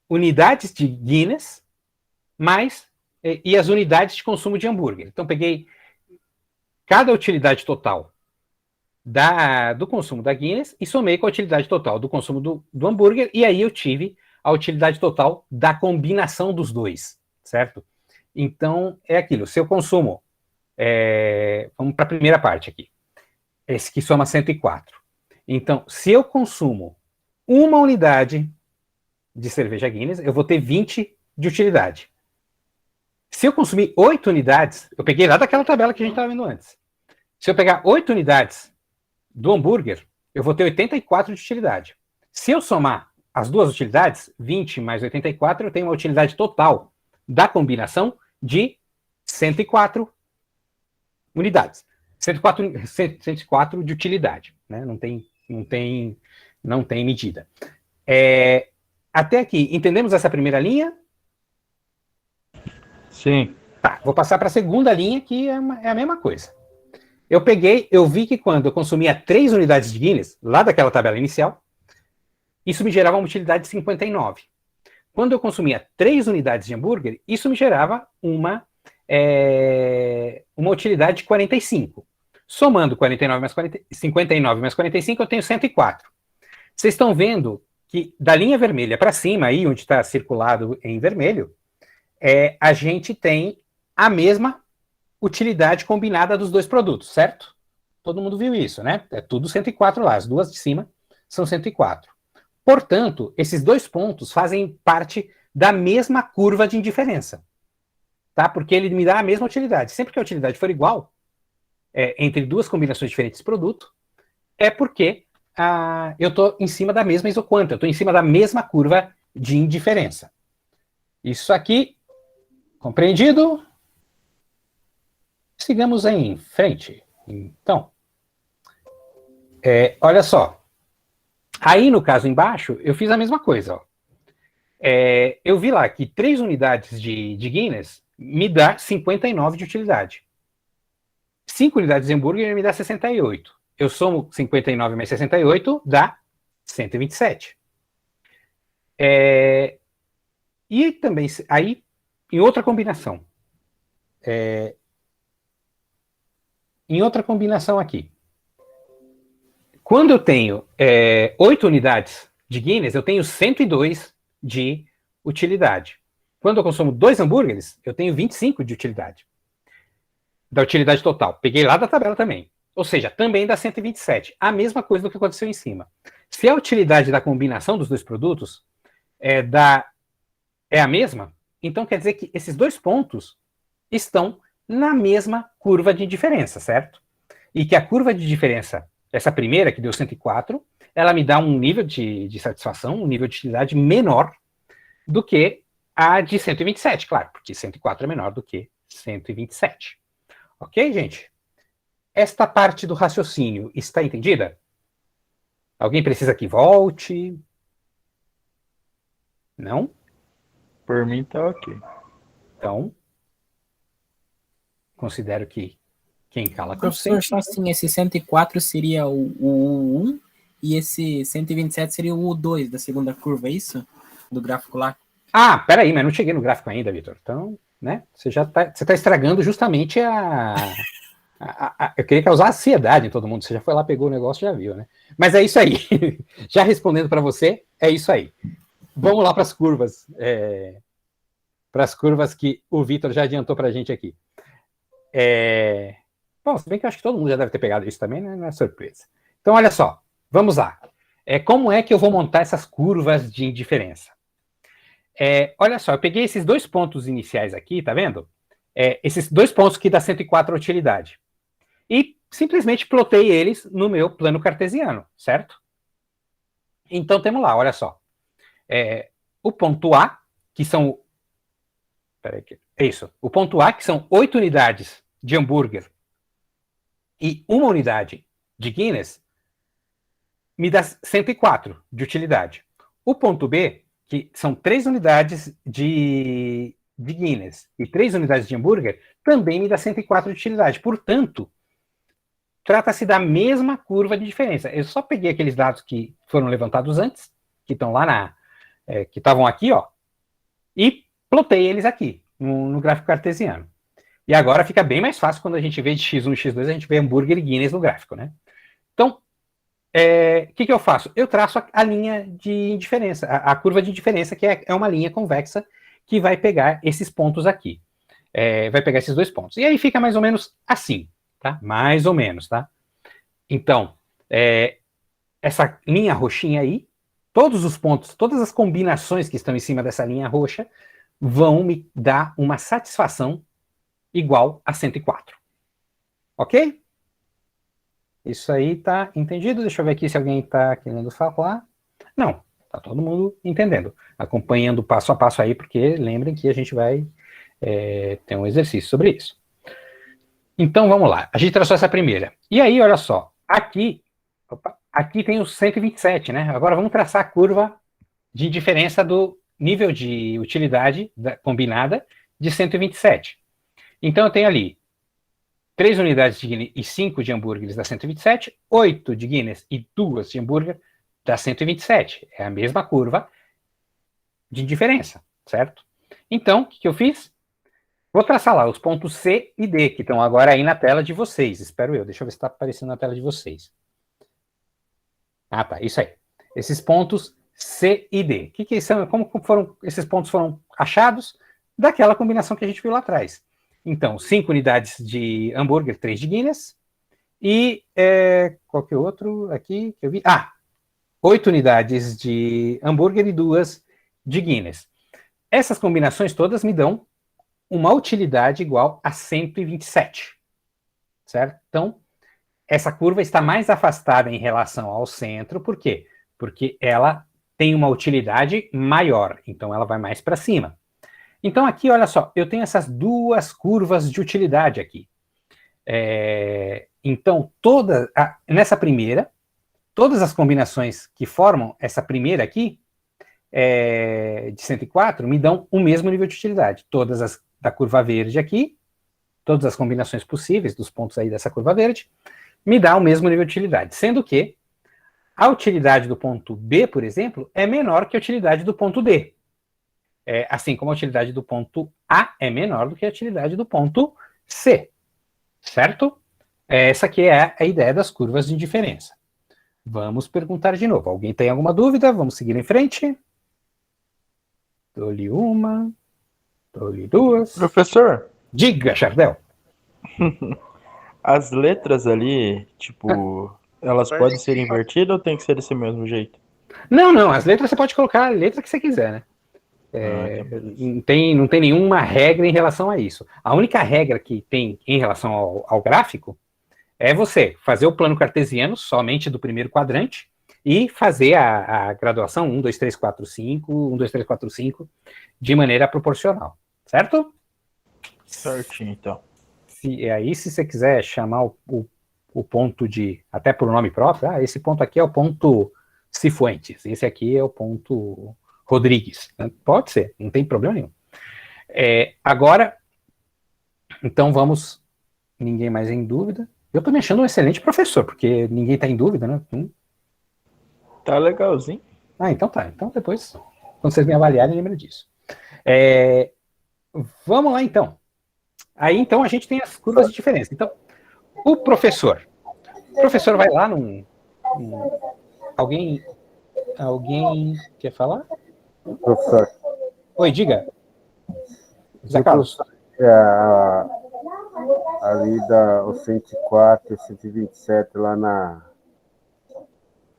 [SPEAKER 1] unidades de Guinness, e as unidades de consumo de hambúrguer. Então, peguei cada utilidade total do consumo da Guinness e somei com a utilidade total do consumo do hambúrguer, e aí eu tive a utilidade total da combinação dos dois, certo? Então, é aquilo. Se eu consumo... vamos para a primeira parte aqui. Esse que soma 104. Então, se eu consumo uma unidade de cerveja Guinness, eu vou ter 20 de utilidade. Se eu consumir 8 unidades, eu peguei lá daquela tabela que a gente estava vendo antes. Se eu pegar 8 unidades do hambúrguer, eu vou ter 84 de utilidade. Se eu somar as duas utilidades, 20 mais 84, eu tenho uma utilidade total da combinação de 104 unidades. 104 de utilidade, né? Não tem medida. Até aqui, entendemos essa primeira linha?
[SPEAKER 4] Sim.
[SPEAKER 1] Tá, vou passar para a segunda linha, que é a mesma coisa. Eu vi que quando eu consumia 3 unidades de Guinness, lá daquela tabela inicial, isso me gerava uma utilidade de 59. Quando eu consumia 3 unidades de hambúrguer, isso me gerava uma utilidade de 45. Somando 59 mais 45, eu tenho 104. Vocês estão vendo que da linha vermelha para cima, aí onde está circulado em vermelho, a gente tem a mesma utilidade combinada dos dois produtos, certo? Todo mundo viu isso, né? É tudo 104 lá, as duas de cima são 104. Portanto, esses dois pontos fazem parte da mesma curva de indiferença, tá? Porque ele me dá a mesma utilidade. Sempre que a utilidade for igual, entre duas combinações diferentes de produto, é porque eu estou em cima da mesma isoquanta, eu estou em cima da mesma curva de indiferença. Isso aqui, compreendido? Sigamos em frente. Então, olha só. Aí, no caso embaixo, eu fiz a mesma coisa. Ó. Eu vi lá que 3 unidades de Guinness me dá 59 de utilidade. 5 unidades de hambúrguer me dá 68. Eu somo 59 mais 68, dá 127. E também, aí, em outra combinação. Em outra combinação aqui. Quando eu tenho 8 unidades de Guinness, eu tenho 102 de utilidade. Quando eu consumo 2 hambúrgueres, eu tenho 25 de utilidade. Da utilidade total. Peguei lá da tabela também. Ou seja, também dá 127. A mesma coisa do que aconteceu em cima. Se a utilidade da combinação dos dois produtos é a mesma, então quer dizer que esses dois pontos estão na mesma curva de diferença, certo? E que a curva de diferença, essa primeira, que deu 104, ela me dá um nível de satisfação, um nível de utilidade menor do que a de 127, claro, porque 104 é menor do que 127. Ok, gente? Esta parte do raciocínio está entendida? Alguém precisa que volte? Não?
[SPEAKER 4] Por mim tá ok.
[SPEAKER 1] Então, considero que quem cala
[SPEAKER 2] professor, só assim, esse 104 seria o 1 e esse 127 seria o 2 da segunda curva, é isso? Do gráfico lá?
[SPEAKER 1] Ah, peraí, mas não cheguei no gráfico ainda, Vitor. Então, né, você tá estragando justamente eu queria causar ansiedade em todo mundo. Você já foi lá, pegou o negócio, já viu, né? Mas é isso aí. Já respondendo para você, é isso aí. Vamos lá para as curvas. Para as curvas que o Vitor já adiantou para a gente aqui. Bom, se bem que eu acho que todo mundo já deve ter pegado isso também, né? Não é surpresa. Então, olha só. Vamos lá. Como é que eu vou montar essas curvas de indiferença? Olha só, eu peguei esses dois pontos iniciais aqui, tá vendo? Esses dois pontos que dá 104 a utilidade. E simplesmente plotei eles no meu plano cartesiano, certo? Então, temos lá, olha só. O ponto A, que são... Peraí, isso. O ponto A, que são 8 unidades de hambúrguer e 1 unidade de Guinness, me dá 104 de utilidade. O ponto B, que são 3 unidades de Guinness e 3 unidades de hambúrguer, também me dá 104 de utilidade. Portanto, trata-se da mesma curva de diferença. Eu só peguei aqueles dados que foram levantados antes, que estão lá que estavam aqui, ó, e plotei eles aqui, no gráfico cartesiano. E agora fica bem mais fácil quando a gente vê de X1 e X2, a gente vê hambúrguer e Guinness no gráfico, né? Então, o que eu faço? Eu traço a linha de indiferença, a curva de indiferença, que é uma linha convexa que vai pegar esses pontos aqui. vai pegar esses 2 pontos. E aí fica mais ou menos assim, tá? Mais ou menos, tá? Então, essa linha roxinha aí, todos os pontos, todas as combinações que estão em cima dessa linha roxa vão me dar uma satisfação igual a 104. Ok? Isso aí tá entendido? Deixa eu ver aqui se alguém tá querendo falar. Não, tá todo mundo entendendo. Acompanhando passo a passo aí, porque lembrem que a gente vai ter um exercício sobre isso. Então, vamos lá. A gente traçou essa primeira. E aí, olha só. Aqui tem o 127, né? Agora vamos traçar a curva de diferença do nível de utilidade combinada de 127. Então, eu tenho ali 3 unidades de Guinness e 5 de hambúrgueres dá 127, 8 de Guinness e 2 de hambúrguer dá 127. É a mesma curva de diferença, certo? Então, o que eu fiz? Vou traçar lá os pontos C e D, que estão agora aí na tela de vocês, espero eu. Deixa eu ver se está aparecendo na tela de vocês. Ah, tá, isso aí. Esses pontos C e D. O que são? Como esses pontos foram achados? Daquela combinação que a gente viu lá atrás. Então, 5 unidades de hambúrguer, 3 de Guinness, e qual que é o outro aqui que eu vi? 8 unidades de hambúrguer e 2 de Guinness. Essas combinações todas me dão uma utilidade igual a 127, certo? Então, essa curva está mais afastada em relação ao centro, por quê? Porque ela tem uma utilidade maior, então ela vai mais para cima. Então aqui, olha só, eu tenho essas 2 curvas de utilidade aqui. Então, nessa primeira, todas as combinações que formam essa primeira aqui, de 104, me dão o mesmo nível de utilidade. Todas as da curva verde aqui, todas as combinações possíveis dos pontos aí dessa curva verde, me dá o mesmo nível de utilidade, sendo que a utilidade do ponto B, por exemplo, é menor que a utilidade do ponto D. Assim como a utilidade do ponto A é menor do que a utilidade do ponto C, certo? Essa aqui é a ideia das curvas de diferença. Vamos perguntar de novo. Alguém tem alguma dúvida? Vamos seguir em frente. Dou-lhe uma, dou-lhe 2.
[SPEAKER 4] Professor?
[SPEAKER 1] Diga, Chardel.
[SPEAKER 4] As letras ali, tipo, elas podem ser invertidas ou tem que ser desse mesmo jeito?
[SPEAKER 1] Não, as letras você pode colocar a letra que você quiser, né? Não tem nenhuma regra em relação a isso. A única regra que tem em relação ao gráfico é você fazer o plano cartesiano somente do primeiro quadrante e fazer a graduação 1, 2, 3, 4, 5, 1, 2, 3, 4, 5 de maneira proporcional, certo?
[SPEAKER 4] Certinho, então.
[SPEAKER 1] Se você quiser chamar o ponto até por nome próprio, esse ponto aqui é o ponto Cifuentes, esse aqui é o ponto Rodrigues. Pode ser, não tem problema nenhum. Agora, então vamos, ninguém mais em dúvida. Eu tô me achando um excelente professor, porque ninguém tá em dúvida, né?
[SPEAKER 4] Tá legalzinho.
[SPEAKER 1] Então tá. Então depois, quando vocês me avaliarem, lembra disso. Vamos lá, então. Aí, então, a gente tem as curvas de diferença. Então, o professor vai lá Alguém quer falar?
[SPEAKER 6] Professor.
[SPEAKER 1] Oi, diga. Zé Carlos.
[SPEAKER 6] Ali o 104 e 127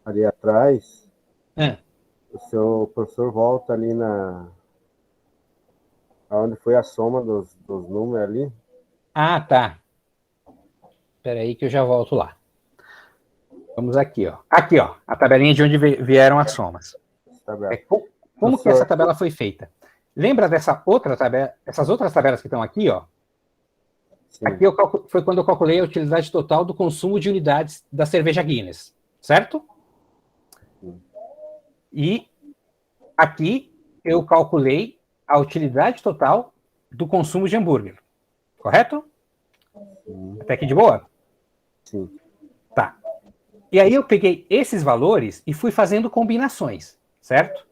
[SPEAKER 6] ali atrás, o seu professor volta ali onde foi a soma dos números ali.
[SPEAKER 1] Tá. Espera aí que eu já volto lá. Vamos aqui, ó. Aqui, ó, a tabelinha de onde vieram as somas. Como que essa tabela foi feita? Lembra dessa outra tabela, essas outras tabelas que estão aqui, ó? Sim. Aqui foi quando eu calculei a utilidade total do consumo de unidades da cerveja Guinness, certo? Sim. E aqui eu calculei a utilidade total do consumo de hambúrguer, correto? Sim. Até aqui de boa?
[SPEAKER 6] Sim.
[SPEAKER 1] Tá. E aí eu peguei esses valores e fui fazendo combinações, certo?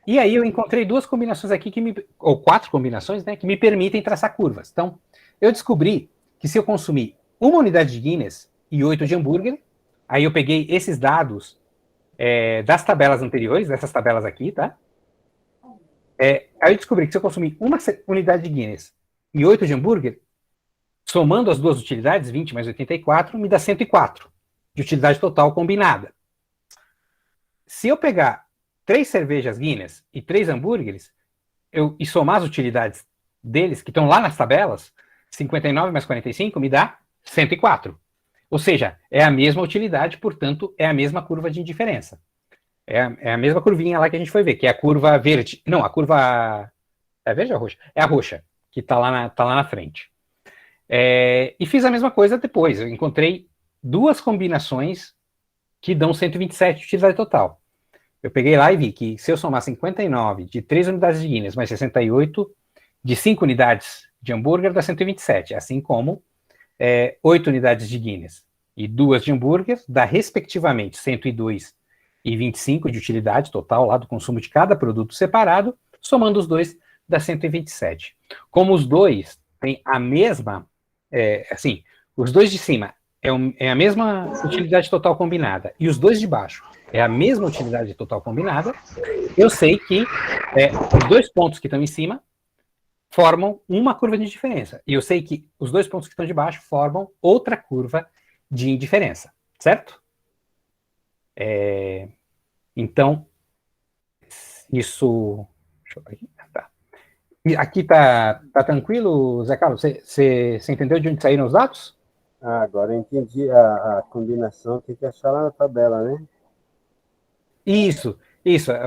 [SPEAKER 1] E aí eu encontrei 2 combinações aqui, ou 4 combinações, né, que me permitem traçar curvas. Então, eu descobri que se eu consumir 1 unidade de Guinness e 8 de hambúrguer, aí eu peguei esses dados das tabelas anteriores, dessas tabelas aqui, tá? Aí eu descobri que se eu consumir 1 unidade de Guinness e 8 de hambúrguer, somando as duas utilidades, 20 mais 84, me dá 104 de utilidade total combinada. Se eu pegar 3 cervejas Guinness e 3 hambúrgueres, e somar as utilidades deles, que estão lá nas tabelas, 59 mais 45 me dá 104. Ou seja, é a mesma utilidade, portanto, é a mesma curva de indiferença. É a mesma curvinha lá que a gente foi ver, que é a curva verde. Não, a curva... É verde ou roxa? É a roxa, que está lá na frente. E fiz a mesma coisa depois. Eu encontrei 2 combinações que dão 127 de utilidade total. Eu peguei lá e vi que se eu somar 59 de 3 unidades de Guinness mais 68 de 5 unidades de hambúrguer, dá 127. Assim como 8 unidades de Guinness e 2 de hambúrguer, dá respectivamente 102 e 25 de utilidade total lá do consumo de cada produto separado, somando os dois, dá 127. Como os dois têm a mesma, assim, os dois de cima é a mesma utilidade total combinada, e os dois de baixo é a mesma utilidade total combinada, eu sei que os 2 pontos que estão em cima formam uma curva de indiferença. E eu sei que os 2 pontos que estão de baixo formam outra curva de indiferença, certo? Então, isso... Deixa eu ver aqui. Tá. Aqui tá tranquilo, Zé Carlos? Você entendeu de onde saíram os dados?
[SPEAKER 6] Agora eu entendi a combinação, tem que achar lá na tabela, né?
[SPEAKER 1] Isso.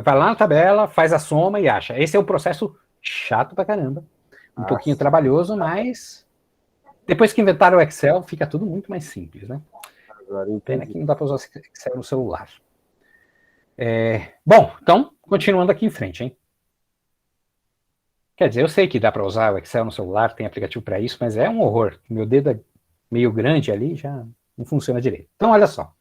[SPEAKER 1] Vai lá na tabela, faz a soma e acha. Esse é um processo chato pra caramba. Um pouquinho trabalhoso, mas depois que inventaram o Excel, fica tudo muito mais simples, né?
[SPEAKER 6] Agora entendi.
[SPEAKER 1] Pena que não dá para usar o Excel no celular. Bom, então, continuando aqui em frente, hein? Quer dizer, eu sei que dá para usar o Excel no celular, tem aplicativo para isso, mas é um horror. Meu dedo é meio grande ali, já não funciona direito. Então, olha só.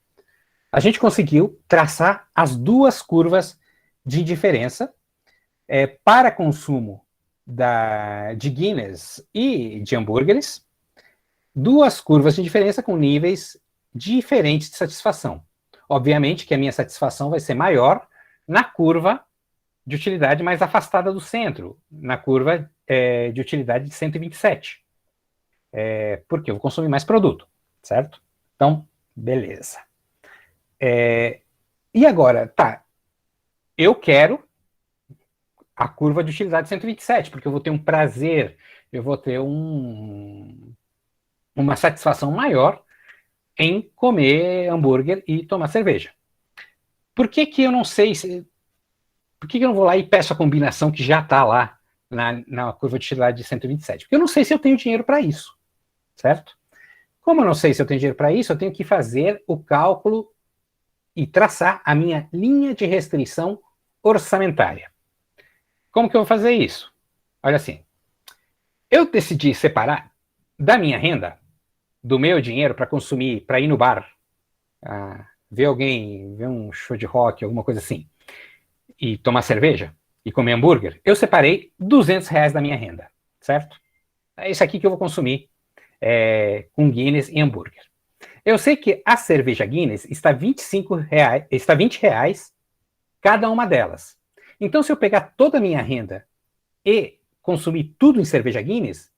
[SPEAKER 1] A gente conseguiu traçar as 2 curvas de indiferença para consumo de Guinness e de hambúrgueres, 2 curvas de indiferença com níveis diferentes de satisfação. Obviamente que a minha satisfação vai ser maior na curva de utilidade mais afastada do centro, na curva de utilidade de 127. Porque eu vou consumir mais produto, certo? Então, beleza. E agora, eu quero a curva de utilidade de 127, porque eu vou ter um prazer, eu vou ter uma satisfação maior em comer hambúrguer e tomar cerveja. Por que eu não sei por que eu não vou lá e peço a combinação que já está lá na curva de utilidade de 127? Porque eu não sei se eu tenho dinheiro para isso, certo? Como eu não sei se eu tenho dinheiro para isso, eu tenho que fazer o cálculo e traçar a minha linha de restrição orçamentária. Como que eu vou fazer isso? Olha assim, eu decidi separar da minha renda, do meu dinheiro para consumir, para ir no bar, ver um show de rock, alguma coisa assim, e tomar cerveja, e comer hambúrguer, eu separei R$200 da minha renda, certo? É isso aqui que eu vou consumir com Guinness e hambúrguer. Eu sei que a cerveja Guinness está R$20 cada uma delas. Então, se eu pegar toda a minha renda e consumir tudo em cerveja Guinness,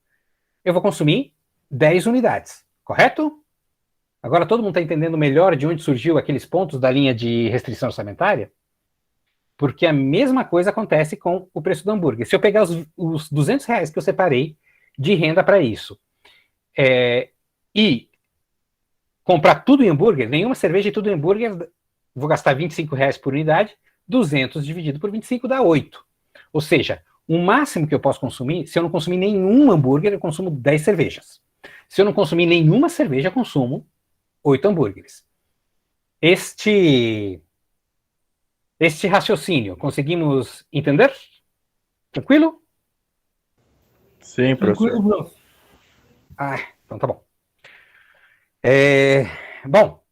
[SPEAKER 1] eu vou consumir 10 unidades, correto? Agora todo mundo está entendendo melhor de onde surgiu aqueles pontos da linha de restrição orçamentária? Porque a mesma coisa acontece com o preço do hambúrguer. Se eu pegar os R$200 que eu separei de renda para isso e comprar tudo em hambúrguer, nenhuma cerveja e tudo em hambúrguer, vou gastar R$25 por unidade, 200 dividido por 25 dá 8. Ou seja, o máximo que eu posso consumir, se eu não consumir nenhum hambúrguer, eu consumo 10 cervejas. Se eu não consumir nenhuma cerveja, eu consumo 8 hambúrgueres. Este raciocínio, conseguimos entender? Tranquilo?
[SPEAKER 4] Sim, professor.
[SPEAKER 1] Tranquilo. Então tá bom. Bom,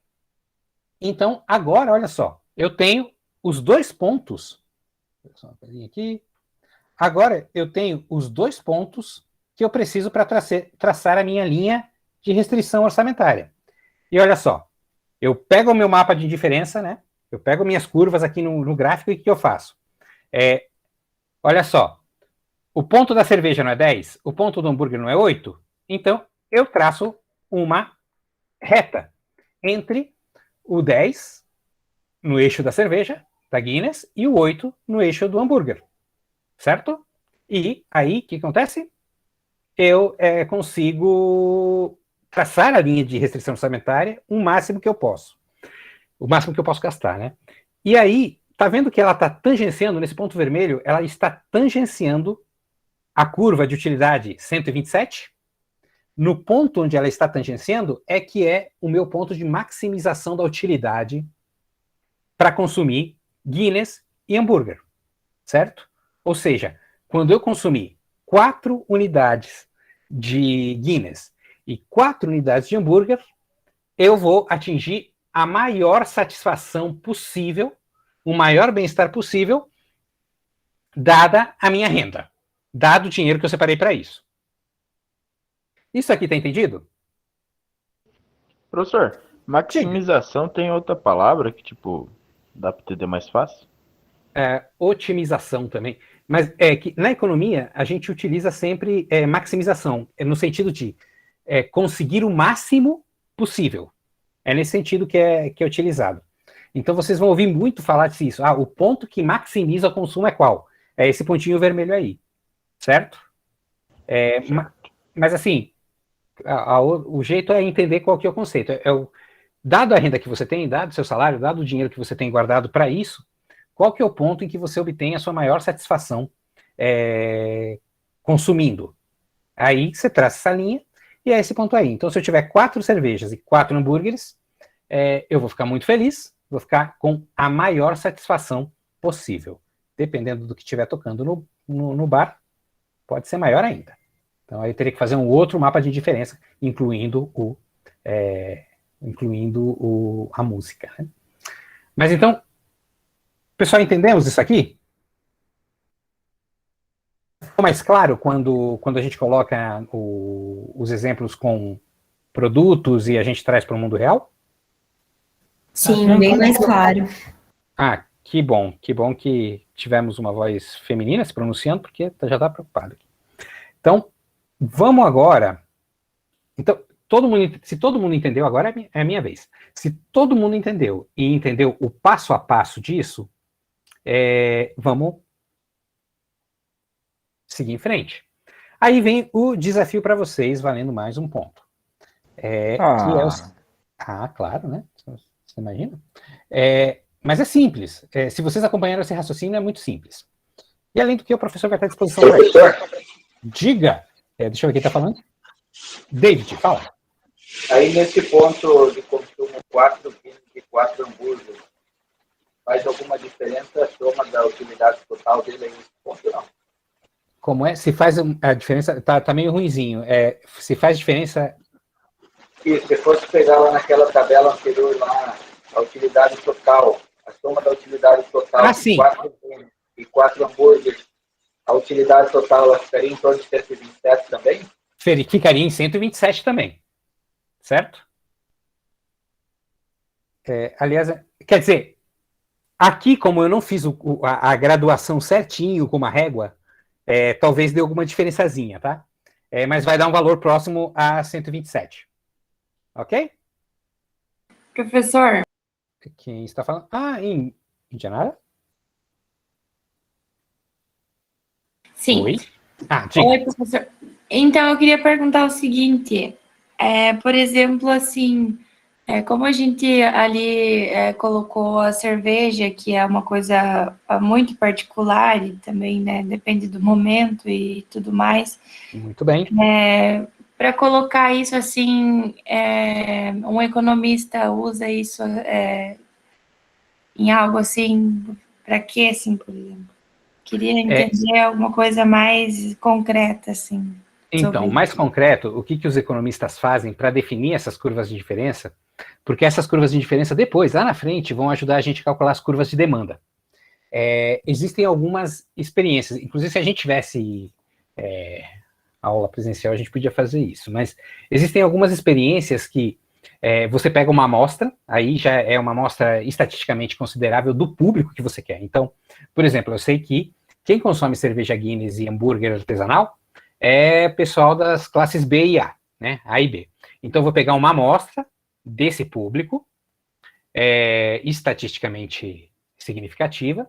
[SPEAKER 1] então agora, olha só, eu tenho os 2 pontos. Só uma coisinha aqui. Agora eu tenho os 2 pontos que eu preciso para traçar a minha linha de restrição orçamentária. E olha só, eu pego o meu mapa de indiferença, né? Eu pego minhas curvas aqui no gráfico e o que eu faço? Olha só, o ponto da cerveja não é 10, o ponto do hambúrguer não é 8, então eu traço uma reta entre o 10 no eixo da cerveja, da Guinness, e o 8 no eixo do hambúrguer, certo? E aí, o que acontece? Eu consigo traçar a linha de restrição orçamentária o máximo que eu posso. O máximo que eu posso gastar, né? E aí, tá vendo que ela está tangenciando, nesse ponto vermelho, ela está tangenciando a curva de utilidade 127. No ponto onde ela está tangenciando é que é o meu ponto de maximização da utilidade para consumir Guinness e hambúrguer, certo? Ou seja, quando eu consumir 4 unidades de Guinness e 4 unidades de hambúrguer, eu vou atingir a maior satisfação possível, o maior bem-estar possível, dada a minha renda, dado o dinheiro que eu separei para isso. Isso aqui tá entendido?
[SPEAKER 4] Professor, maximização tem outra palavra que, tipo, dá para entender mais fácil?
[SPEAKER 1] Otimização também. Mas é que na economia a gente utiliza sempre maximização, no sentido de conseguir o máximo possível. É nesse sentido que é utilizado. Então vocês vão ouvir muito falar disso. O ponto que maximiza o consumo é qual? É esse pontinho vermelho aí. Certo? Mas assim, o jeito é entender qual que é o conceito. Dado a renda que você tem, dado o seu salário, dado o dinheiro que você tem guardado para isso, qual que é o ponto em que você obtém a sua maior satisfação consumindo? Aí você traça essa linha e é esse ponto aí. Então, se eu tiver 4 cervejas e 4 hambúrgueres, eu vou ficar muito feliz, vou ficar com a maior satisfação possível. Dependendo do que estiver tocando no bar, pode ser maior ainda. Então, aí eu teria que fazer um outro mapa de diferença, incluindo a música. Né? Mas então, pessoal, entendemos isso aqui? Ficou mais claro quando a gente coloca os exemplos com produtos e a gente traz para o mundo real?
[SPEAKER 7] Sim, bem mais claro.
[SPEAKER 1] Que bom que tivemos uma voz feminina se pronunciando, porque já está preocupado. Então, vamos agora. Então, se todo mundo entendeu, agora é a minha vez. Se todo mundo entendeu e entendeu o passo a passo disso, vamos seguir em frente. Aí vem o desafio para vocês, valendo mais um ponto. Claro, né? Você imagina? Mas é simples. Se vocês acompanharam esse raciocínio, é muito simples. E além do que, o professor vai estar à disposição. Diga. Deixa eu ver quem está falando. David, fala.
[SPEAKER 5] Aí, nesse ponto de consumo 4 quilos e 4 hambúrgueres, faz alguma diferença a soma da utilidade total dele aí nesse ponto, não?
[SPEAKER 1] Como é? Se faz a diferença... Tá meio ruinzinho. Se faz diferença...
[SPEAKER 5] E se fosse pegar lá naquela tabela anterior, lá, a utilidade total, a soma da utilidade total de 4 quilos e 4 hambúrgueres, a utilidade total ela ficaria em torno de 127 também?
[SPEAKER 1] Ficaria em 127 também. Certo? Aliás, quer dizer, aqui, como eu não fiz a graduação certinho com uma régua, talvez dê alguma diferençazinha, tá? Mas vai dar um valor próximo a 127. Ok?
[SPEAKER 7] Professor.
[SPEAKER 1] Quem está falando? Em Indianara?
[SPEAKER 7] Sim.
[SPEAKER 1] Oi?
[SPEAKER 7] Oi, professor. Então, eu queria perguntar o seguinte. Por exemplo, assim, como a gente ali colocou a cerveja, que é uma coisa muito particular e também, né, depende do momento e tudo mais.
[SPEAKER 1] Muito bem.
[SPEAKER 7] Para colocar isso assim, um economista usa isso em algo assim, para quê, assim, por exemplo? Queria entender alguma coisa mais concreta, assim.
[SPEAKER 1] Então, mais concreto, o que os economistas fazem para definir essas curvas de diferença? Porque essas curvas de diferença depois, lá na frente, vão ajudar a gente a calcular as curvas de demanda. Existem algumas experiências, inclusive se a gente tivesse aula presencial, a gente podia fazer isso, mas existem algumas experiências que você pega uma amostra, aí já é uma amostra estatisticamente considerável do público que você quer. Então, por exemplo, eu sei que quem consome cerveja Guinness e hambúrguer artesanal é pessoal das classes B e A, né? A e B. Então, eu vou pegar uma amostra desse público, estatisticamente significativa,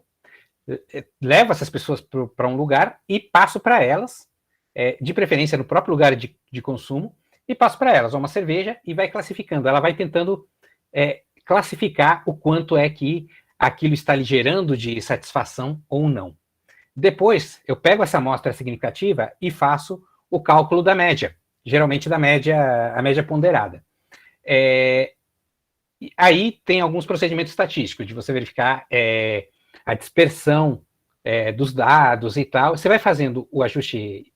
[SPEAKER 1] levo essas pessoas para um lugar e passo para elas, de preferência no próprio lugar de consumo, e passo para elas uma cerveja e vai classificando. Ela vai tentando classificar o quanto é que aquilo está lhe gerando de satisfação ou não. Depois, eu pego essa amostra significativa e faço o cálculo da média, geralmente a média ponderada. Aí tem alguns procedimentos estatísticos, de você verificar a dispersão dos dados e tal. Você vai fazendo o ajuste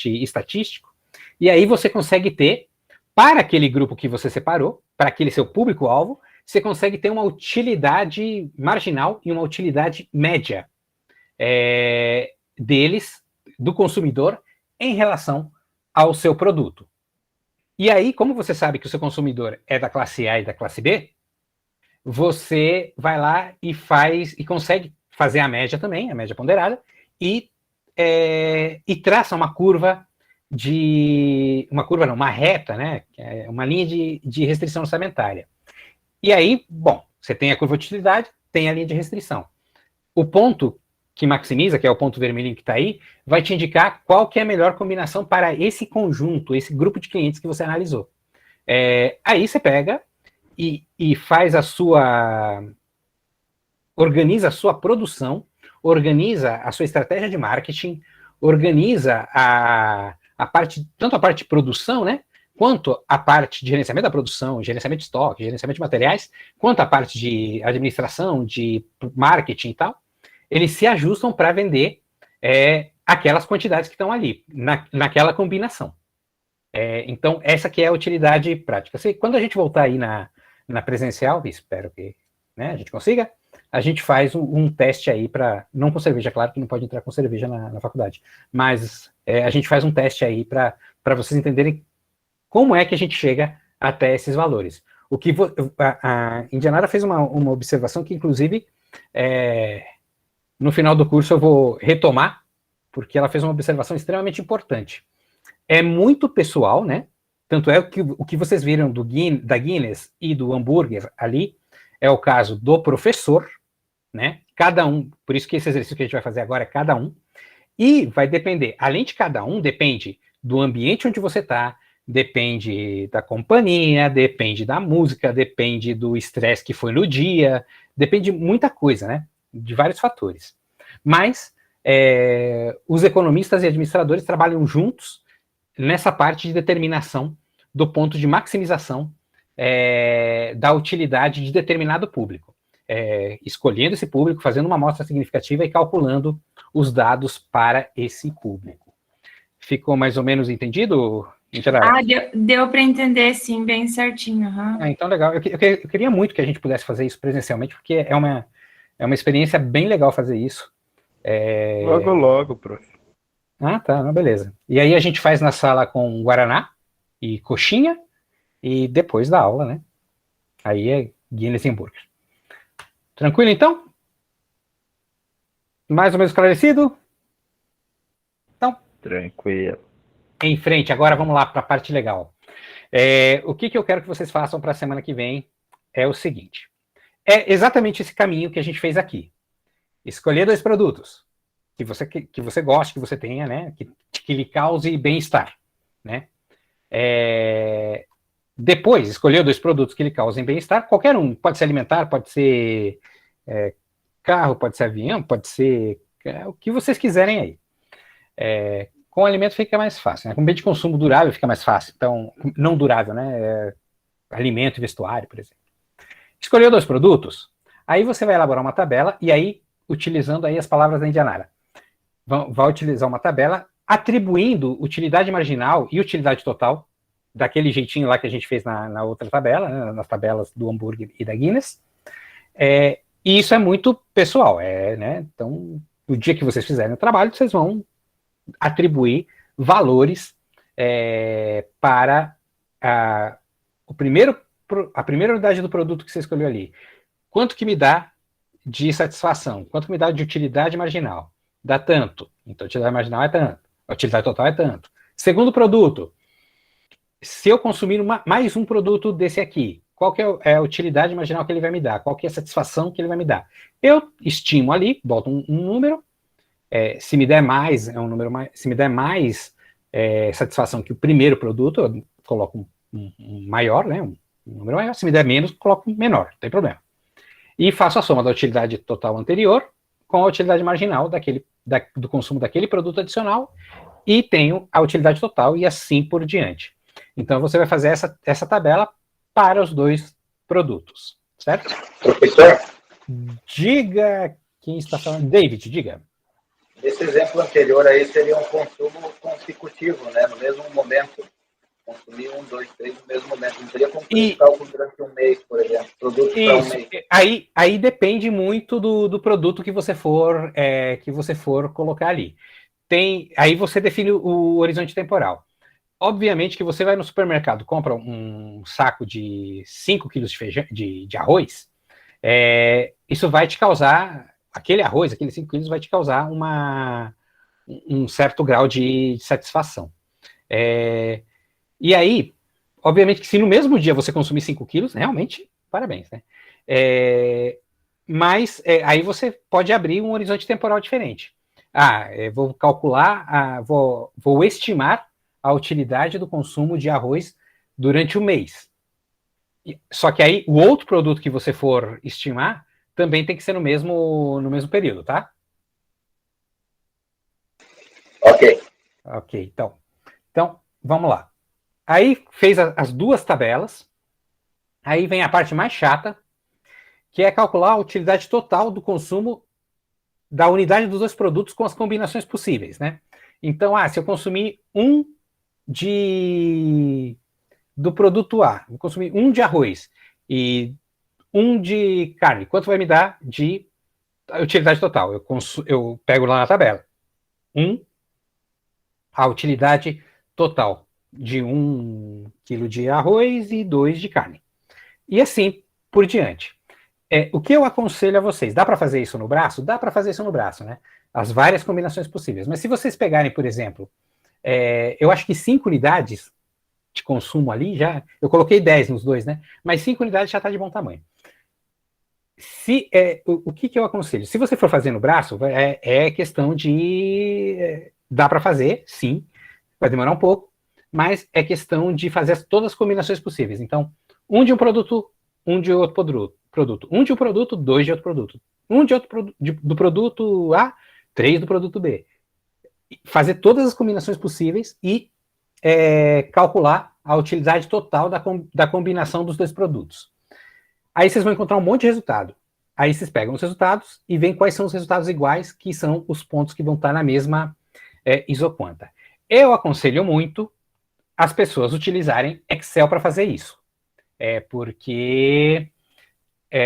[SPEAKER 1] estatístico, e aí você consegue ter, para aquele grupo que você separou, para aquele seu público-alvo, você consegue ter uma utilidade marginal e uma utilidade média deles, do consumidor, em relação ao seu produto. E aí, como você sabe que o seu consumidor é da classe A e da classe B, você vai lá e consegue fazer a média também, a média ponderada, e traça uma curva uma reta, né? Uma linha de restrição orçamentária. E aí, bom, você tem a curva de utilidade, tem a linha de restrição. O ponto que maximiza, que é o ponto vermelhinho que está aí, vai te indicar qual que é a melhor combinação para esse conjunto, esse grupo de clientes que você analisou. Aí você pega e faz organiza a sua produção, organiza a sua estratégia de marketing, organiza tanto a parte de produção, né, quanto a parte de gerenciamento da produção, gerenciamento de estoque, gerenciamento de materiais, quanto a parte de administração, de marketing e tal, eles se ajustam para vender aquelas quantidades que estão ali, naquela combinação. Então, essa que é a utilidade prática. Quando a gente voltar aí na presencial, espero que, né, a gente consiga, a gente faz um teste aí não com cerveja, claro que não pode entrar com cerveja na faculdade, mas a gente faz um teste aí para vocês entenderem como é que a gente chega até esses valores. A Indianara fez uma observação que, inclusive, no final do curso eu vou retomar, porque ela fez uma observação extremamente importante. É muito pessoal, né? Tanto é que o que vocês viram da Guinness e do hambúrguer ali é o caso do professor, né? Cada um, por isso que esse exercício que a gente vai fazer agora é cada um, e vai depender, além de cada um, depende do ambiente onde você está, depende da companhia, depende da música, depende do estresse que foi no dia, depende de muita coisa, né? De vários fatores. Mas os economistas e administradores trabalham juntos nessa parte de determinação do ponto de maximização da utilidade de determinado público. Escolhendo esse público, fazendo uma amostra significativa e calculando os dados para esse público. Ficou mais ou menos entendido, Gerardo?
[SPEAKER 7] Deu para entender, sim, bem certinho. Uhum.
[SPEAKER 1] Então, legal. Eu queria muito que a gente pudesse fazer isso presencialmente, porque é uma experiência bem legal fazer isso.
[SPEAKER 4] Logo, prof.
[SPEAKER 1] Tá, não, beleza. E aí a gente faz na sala com guaraná e coxinha, e depois da aula, né? Aí é Guinness e hambúrguer. Tranquilo, então? Mais ou menos esclarecido? Então,
[SPEAKER 4] tranquilo.
[SPEAKER 1] Em frente, agora vamos lá para a parte legal. O que eu quero que vocês façam para a semana que vem é o seguinte. É exatamente esse caminho que a gente fez aqui. Escolher 2 produtos que você goste, que você tenha, né? Que lhe cause bem-estar, né? Depois, escolher 2 produtos que lhe causem bem-estar, qualquer um. Pode ser alimentar, pode ser carro, pode ser avião, pode ser o que vocês quiserem aí. Com alimento fica mais fácil, né? Com bem de consumo durável fica mais fácil. Então, não durável, né? Alimento e vestuário, por exemplo. Escolheu 2 produtos, aí você vai elaborar uma tabela, e aí, utilizando aí as palavras da Indianara, vai utilizar uma tabela atribuindo utilidade marginal e utilidade total, daquele jeitinho lá que a gente fez na outra tabela, né? Nas tabelas do hambúrguer e da Guinness. E isso é muito pessoal, né? Então, no dia que vocês fizerem o trabalho, vocês vão atribuir valores para a primeira unidade do produto que você escolheu ali. Quanto que me dá de satisfação? Quanto me dá de utilidade marginal? Dá tanto. Então, a utilidade marginal é tanto. A utilidade total é tanto. Segundo produto, se eu consumir mais um produto desse aqui, qual que é a utilidade marginal que ele vai me dar? Qual que é a satisfação que ele vai me dar? Eu estimo ali, boto um número, se me der mais, é um número mais, se me der mais satisfação que o primeiro produto, eu coloco um maior, né, um número maior, se me der menos, coloco um menor, não tem problema. E faço a soma da utilidade total anterior com a utilidade marginal do consumo daquele produto adicional e tenho a utilidade total e assim por diante. Então, você vai fazer essa tabela para os dois produtos, certo?
[SPEAKER 5] Professor?
[SPEAKER 1] Diga quem está falando. David, diga.
[SPEAKER 5] Esse exemplo anterior aí seria um consumo consecutivo, né? No mesmo momento. Consumir 1, 2, 3 no mesmo momento. Não teria como fazer cálculo durante um mês, por exemplo. Produto para um mês.
[SPEAKER 1] Aí depende muito do produto que você for colocar ali. Aí você define o horizonte temporal. Obviamente que você vai no supermercado, compra um saco de 5 quilos de arroz, isso vai te causar, aquele arroz, aqueles 5 quilos vai te causar um certo grau de satisfação. E aí, obviamente que se no mesmo dia você consumir 5 quilos, realmente, parabéns, né? Mas aí você pode abrir um horizonte temporal diferente. Vou calcular, vou estimar a utilidade do consumo de arroz durante o mês. Só que aí, o outro produto que você for estimar também tem que ser no mesmo período, tá?
[SPEAKER 5] Ok.
[SPEAKER 1] Ok, então, vamos lá. Aí, fez as duas tabelas. Aí vem a parte mais chata, que é calcular a utilidade total do consumo da unidade dos dois produtos com as combinações possíveis, né? Então, se eu consumir do produto A, vou consumir um de arroz e um de carne, quanto vai me dar de utilidade total? Eu pego lá na tabela. A utilidade total de 1 quilo de arroz e 2 de carne. E assim por diante. O que eu aconselho a vocês? Dá para fazer isso no braço? Dá para fazer isso no braço, né? As várias combinações possíveis. Mas se vocês pegarem, por exemplo, eu acho que 5 unidades de consumo ali, eu coloquei 10 nos dois, né? Mas 5 unidades já está de bom tamanho. O que eu aconselho? Se você for fazer no braço, é questão de... dá para fazer, sim, vai demorar um pouco, mas é questão de fazer todas as combinações possíveis. Então, um de um produto, um de outro produto. Um de um produto, 2 de outro produto. Um de outro do produto A, 3 do produto B. Fazer todas as combinações possíveis e calcular a utilidade total da combinação dos dois produtos. Aí vocês vão encontrar um monte de resultado. Aí vocês pegam os resultados e veem quais são os resultados iguais, que são os pontos que vão estar na mesma isoquanta. Eu aconselho muito as pessoas utilizarem Excel para fazer isso. Porque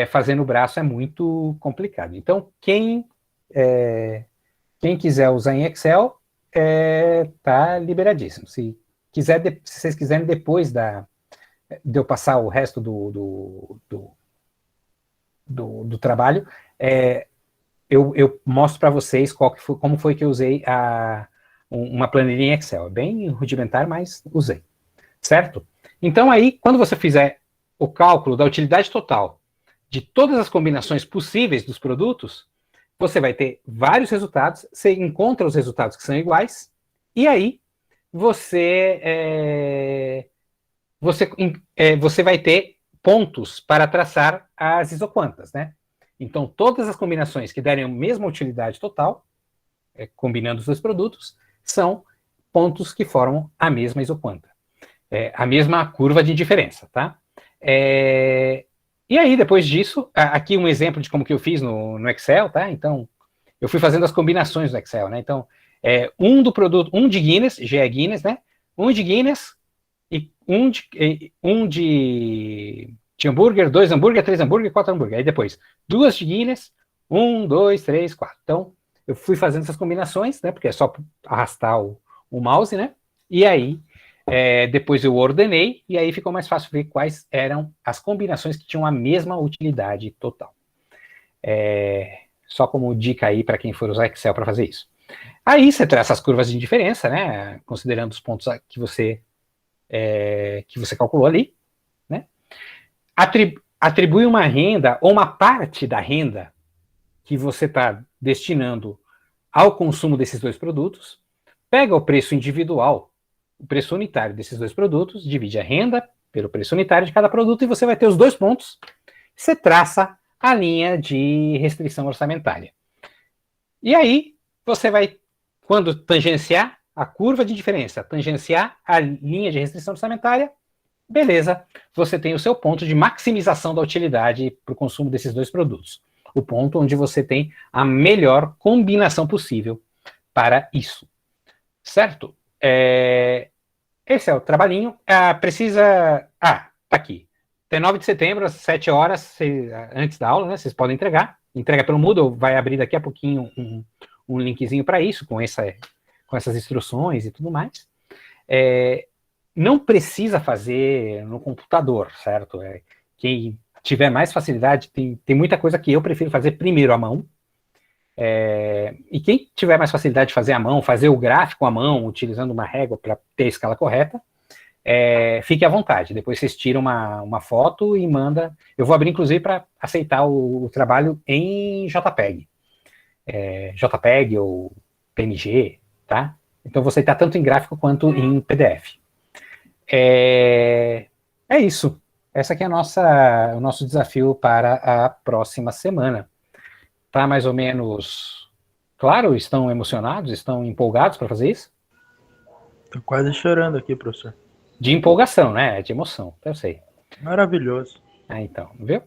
[SPEAKER 1] fazer no braço é muito complicado. Então, quem quiser usar em Excel, tá liberadíssimo. Se vocês quiserem, depois de eu passar o resto do trabalho, eu mostro para vocês como foi que eu usei uma planilha em Excel. É bem rudimentar, mas usei. Certo? Então, aí, quando você fizer o cálculo da utilidade total de todas as combinações possíveis dos produtos, você vai ter vários resultados, você encontra os resultados que são iguais, e aí você vai ter pontos para traçar as isoquantas, né? Então, todas as combinações que derem a mesma utilidade total, combinando os dois produtos, são pontos que formam a mesma isoquanta. A mesma curva de diferença, tá? E aí, depois disso, aqui um exemplo de como que eu fiz no Excel, tá? Então, eu fui fazendo as combinações no Excel, né? Então, um de Guinness, G é Guinness, né? Um de Guinness e um de hambúrguer, 2 hambúrguer, 3 hambúrguer, 4 hambúrguer. Aí depois, 2 de Guinness, 1, 2, 3, 4. Então, eu fui fazendo essas combinações, né? Porque é só arrastar o mouse, né? E aí, depois eu ordenei, e aí ficou mais fácil ver quais eram as combinações que tinham a mesma utilidade total. Só como dica aí para quem for usar Excel para fazer isso. Aí você traça as curvas de diferença, né? Considerando os pontos que você calculou ali, né? Atribui uma renda ou uma parte da renda que você está destinando ao consumo desses dois produtos, pega o preço individual, o preço unitário desses dois produtos, divide a renda pelo preço unitário de cada produto e você vai ter os dois pontos. Você traça a linha de restrição orçamentária. E aí, você vai, quando tangenciar a curva de diferença, tangenciar a linha de restrição orçamentária, beleza, você tem o seu ponto de maximização da utilidade para o consumo desses dois produtos. O ponto onde você tem a melhor combinação possível para isso. Certo? Esse é o trabalhinho. Tá aqui. Até 9 de setembro, às 7 horas, antes da aula, né? Vocês podem entregar. Entrega pelo Moodle, vai abrir daqui a pouquinho um linkzinho para isso, com essas instruções e tudo mais. Não precisa fazer no computador, certo? Quem tiver mais facilidade, tem muita coisa que eu prefiro fazer primeiro à mão. E quem tiver mais facilidade de fazer à mão, fazer o gráfico à mão, utilizando uma régua para ter a escala correta, fique à vontade. Depois vocês tiram uma foto e manda. Eu vou abrir, inclusive, para aceitar o trabalho em JPEG. JPEG ou PNG, tá? Então você está tanto em gráfico quanto em PDF. É isso. Essa aqui é o nosso desafio para a próxima semana. Tá mais ou menos claro? Estão emocionados? Estão empolgados para fazer isso?
[SPEAKER 4] Tô quase chorando aqui, professor.
[SPEAKER 1] De empolgação, né? De emoção, eu sei.
[SPEAKER 4] Maravilhoso.
[SPEAKER 1] Então, viu?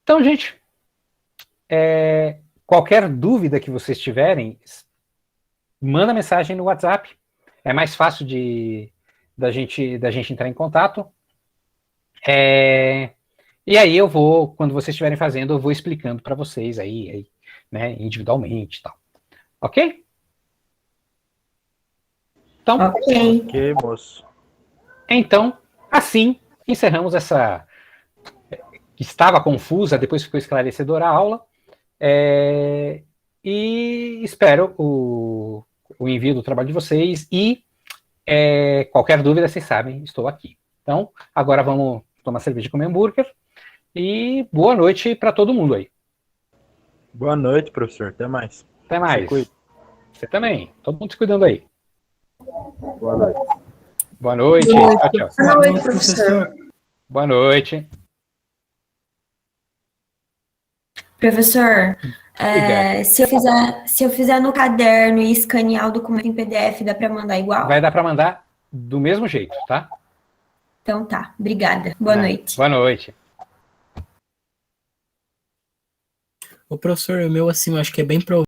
[SPEAKER 1] Então, gente, qualquer dúvida que vocês tiverem, manda mensagem no WhatsApp. É mais fácil da gente entrar em contato. E aí quando vocês estiverem fazendo, eu vou explicando para vocês aí, né, individualmente e tal. Ok? Então,
[SPEAKER 4] Ok, moço.
[SPEAKER 1] Então, assim, encerramos essa que estava confusa, depois ficou esclarecedora a aula. E espero o envio do trabalho de vocês e qualquer dúvida, vocês sabem, estou aqui. Então, agora vamos tomar cerveja e comer hambúrguer. E boa noite para todo mundo aí.
[SPEAKER 4] Boa noite, professor. Até mais.
[SPEAKER 1] Até mais. Você também. Todo mundo se cuidando aí.
[SPEAKER 6] Boa noite.
[SPEAKER 1] Boa noite.
[SPEAKER 8] Boa
[SPEAKER 1] Tchau, tchau.
[SPEAKER 8] Boa noite, professor.
[SPEAKER 1] Boa noite.
[SPEAKER 8] Professor, se eu fizer no caderno e escanear o documento em PDF, dá para mandar igual?
[SPEAKER 1] Vai dar para mandar do mesmo jeito, tá?
[SPEAKER 8] Então tá. Obrigada. Boa noite.
[SPEAKER 1] Boa noite.
[SPEAKER 2] Ô, professor, o meu, assim, eu acho que é bem provável.